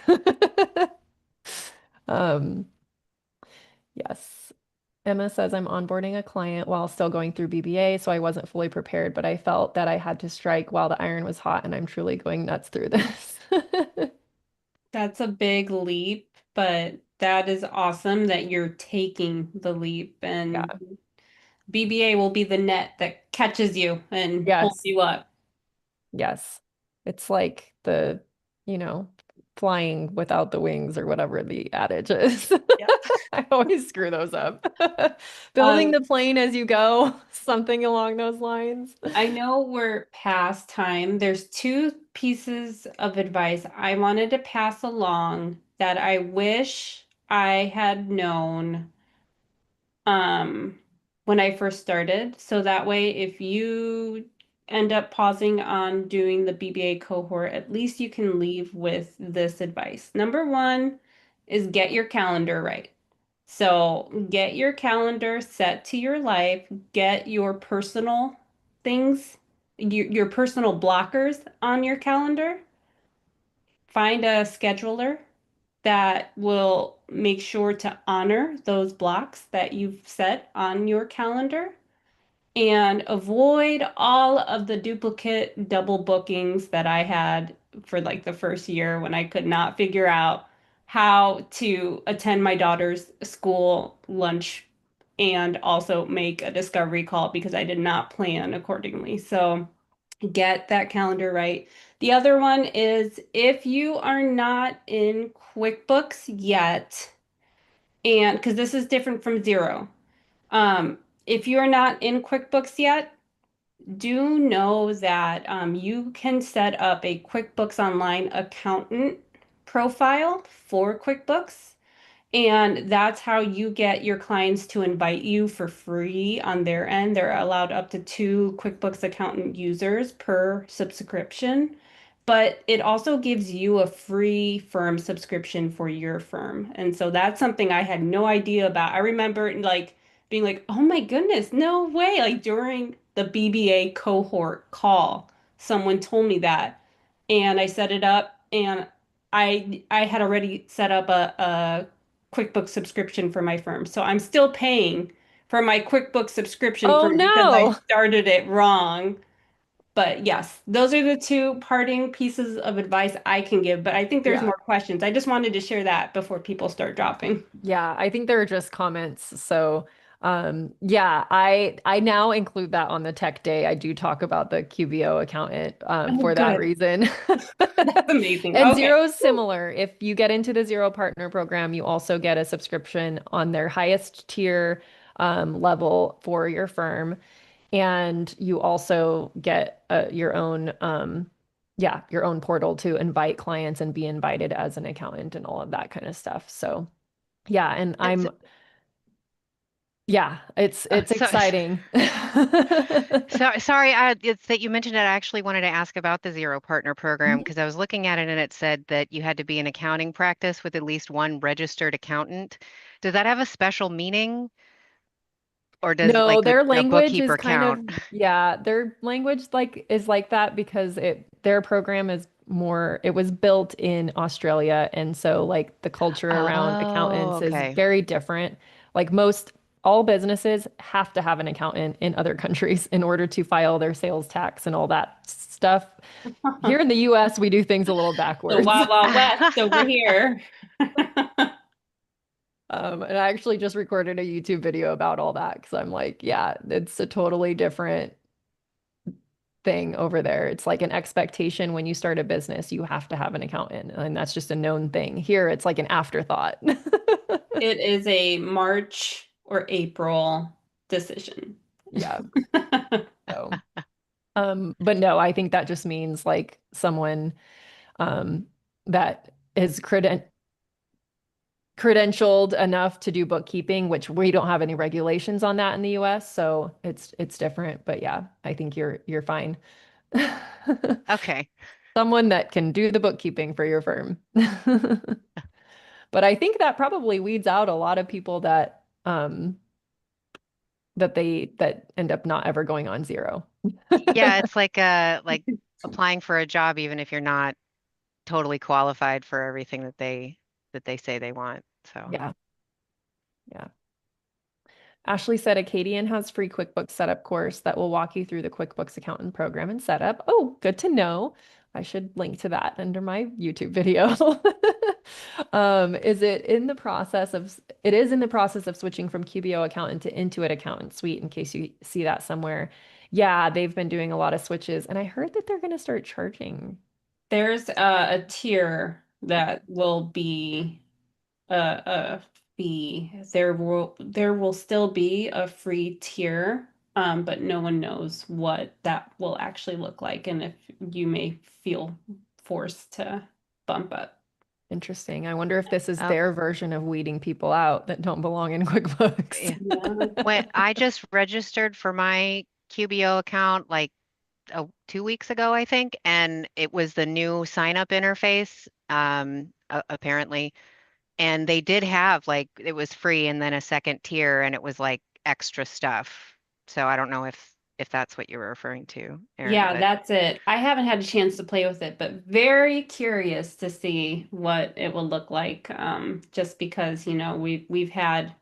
Um, yes. Emma says I'm onboarding a client while still going through BBA, so I wasn't fully prepared, but I felt that I had to strike while the iron was hot, and I'm truly going nuts through this. That's a big leap, but that is awesome that you're taking the leap, and Yeah. BBA will be the net that catches you and holds Yes. you up. Yes. It's like the, you know, flying without the wings or whatever the adage is. Yep. I always screw those up. Building Um, the plane as you go, something along those lines. I know we're past time. There's two pieces of advice I wanted to pass along that I wish I had known um when I first started. So that way, if you end up pausing on doing the BBA cohort, at least you can leave with this advice. Number one is get your calendar right. So get your calendar set to your life, get your personal things, your personal blockers on your calendar. Find a scheduler that will make sure to honor those blocks that you've set on your calendar and avoid all of the duplicate double bookings that I had for like the first year when I could not figure out how to attend my daughter's school lunch and also make a discovery call because I did not plan accordingly. So get that calendar right. The other one is if you are not in QuickBooks yet, and because this is different from Zero, if you're not in QuickBooks yet, do know that you can set up a QuickBooks Online accountant profile for QuickBooks. And that's how you get your clients to invite you for free on their end. They're allowed up to two QuickBooks Accountant users per subscription, but it also gives you a free firm subscription for your firm. And so that's something I had no idea about. I remember like being like, "Oh my goodness, no way." Like during the BBA cohort call, someone told me that. And I set it up and I had already set up a QuickBooks subscription for my firm. So I'm still paying for my QuickBooks subscription Oh for because I no. started it wrong. But yes, those are the two parting pieces of advice I can give. But I think there's Yeah. more questions. I just wanted to share that before people start dropping. Yeah, I think they're just comments. So, yeah, I now include that on the tech day. I do talk about the QBO accountant Oh, for that good. reason. That's amazing. And Okay. Zero is similar. If you get into the Zero Partner Program, you also get a subscription on their highest tier level for your firm. And you also get your own, yeah, your own portal to invite clients and be invited as an accountant and all of that kind of stuff. So, yeah, and It's yeah, it's so exciting. sorry, it's that you mentioned it. I actually wanted to ask about the Zero Partner Program Mhm. because I was looking at it and it said that you had to be an accounting practice with at least one registered accountant. Does that have a special meaning, or does No, like their a language is bookkeeper kind of, count? yeah, their language like is like that because their program is more, it was built in Australia, and so like the culture around Oh, accountants is okay. very different. Like most all businesses have to have an accountant in other countries in order to file their sales tax and all that stuff. Here in the US, we do things a little The backwards. Wild Wild West over here. And I actually just recorded a YouTube video about all that because I'm like, yeah, it's a totally different thing over there. It's like an expectation when you start a business, you have to have an accountant, and that's just a known thing. Here, it's like an afterthought. It is a March or April decision. Yeah. So. But no, I think that just means like someone um, that is credentialed enough to do bookkeeping, which we don't have any regulations on that in the US, so it's different. But yeah, I think you're fine. Okay. Someone that can do the bookkeeping for your firm. But I think that probably weeds out a lot of people that end up not ever going on zero. Yeah, it's like applying for a job even if you're not totally qualified for everything that they say they want. So, Yeah, yeah. Ashley said Acadian has free QuickBooks setup course that will walk you through the QuickBooks accountant program and setup. Oh, good to know. I should link to that under my YouTube video. Is it in the process of it is in the process of switching from QBO accountant to Intuit accountant suite in case you see that somewhere. Yeah, they've been doing a lot of switches and I heard that they're going to start charging. There's a tier that will be a fee. There will still be a free tier, but no one knows what that will actually look like and if you may feel forced to bump up. Interesting. I wonder if this is oh, their version of weeding people out that don't belong in QuickBooks. yeah. Yeah. When I just registered for my QBO account like 2 weeks ago, I think, and it was the new sign up interface, apparently. And they did have like it was free and then a second tier and it was like extra stuff. So I don't know if that's what you were referring to, Erin, Yeah, but that's it. I haven't had a chance to play with it, but very curious to see what it will look like. Just because, we've had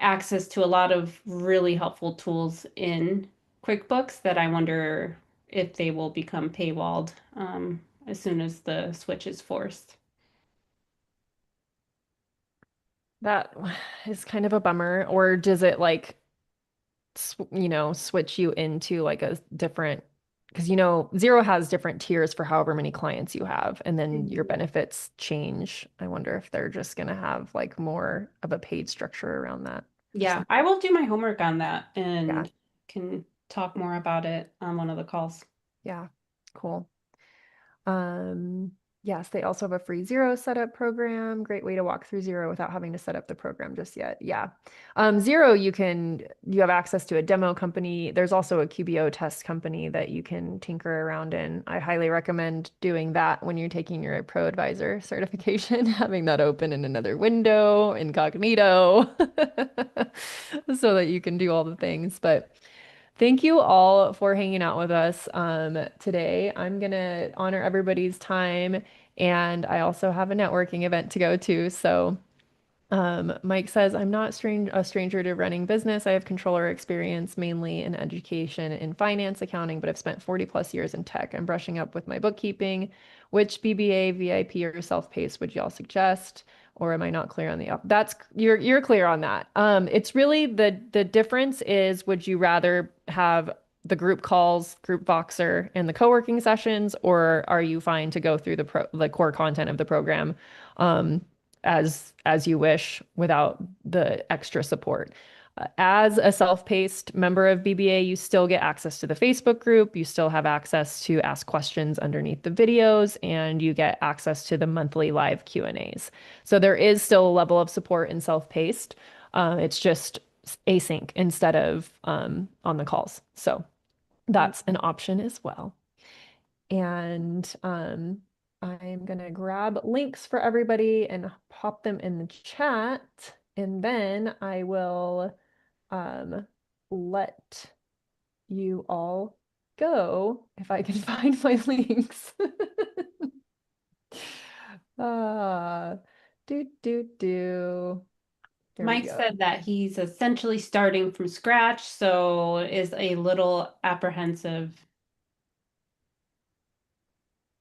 access to a lot of really helpful tools in QuickBooks that I wonder if they will become paywalled as soon as the switch is forced. That is kind of a bummer. Or does it like, switch you into like a different, because Zero has different tiers for however many clients you have, and then your Mhm. benefits change. I wonder if they're just going to have like more of a paid structure around that or Yeah, something. I will do my homework on that Yeah. and can talk more about it on one of the calls. Yeah. Cool. Um, yes, they also have a free Zero setup program. Great way to walk through Zero without having to set up the program just yet. Yeah. Zero, you have access to a demo company. There's also a QBO test company that you can tinker around in. I highly recommend doing that when you're taking your Pro Advisor certification, having that open in another window, incognito, so that you can do all the things. But thank you all for hanging out with us today. I'm gonna honor everybody's time, and I also have a networking event to go to. So Mike says, I'm not a stranger to running business. I have controller experience mainly in education and finance accounting, but I've spent 40 plus years in tech. I'm brushing up with my bookkeeping. Which BBA, VIP, or self-paced would y'all suggest? Or am I not clear on the up? That's you're clear on that. It's really the difference is would you rather have the group calls, group Voxer, and the co-working sessions, or are you fine to go through the core content of the program? As you wish without the extra support. As a self-paced member of BBA, you still get access to the Facebook group. You still have access to ask questions underneath the videos, and you get access to the monthly live Q&As. So there is still a level of support in self-paced. It's just async instead of on the calls. So that's an option as well. And I'm gonna grab links for everybody and pop them in the chat. And then I will um, let you all go if I can find my links. uh, do. There we Mike go. said that he's essentially starting from scratch, so is a little apprehensive.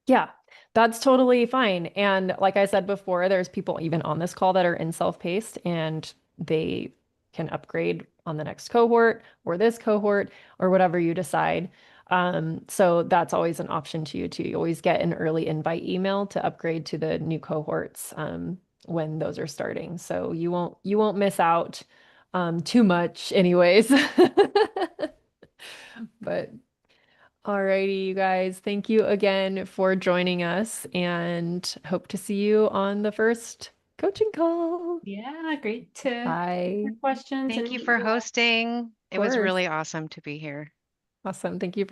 Yeah, that's totally fine. And like I said before, there's people even on this call that are in self-paced and they can upgrade on the next cohort or this cohort or whatever you decide. So that's always an option to you too. You always get an early invite email to upgrade to the new cohorts when those are starting. So you won't miss out too much anyways. But Alrighty, you guys. Thank you again for joining us and hope to see you on the first coaching call. Yeah, great to hear Bye. questions Thank and you meet for you all. hosting. Of It was course. really awesome to be here. Awesome. Thank you.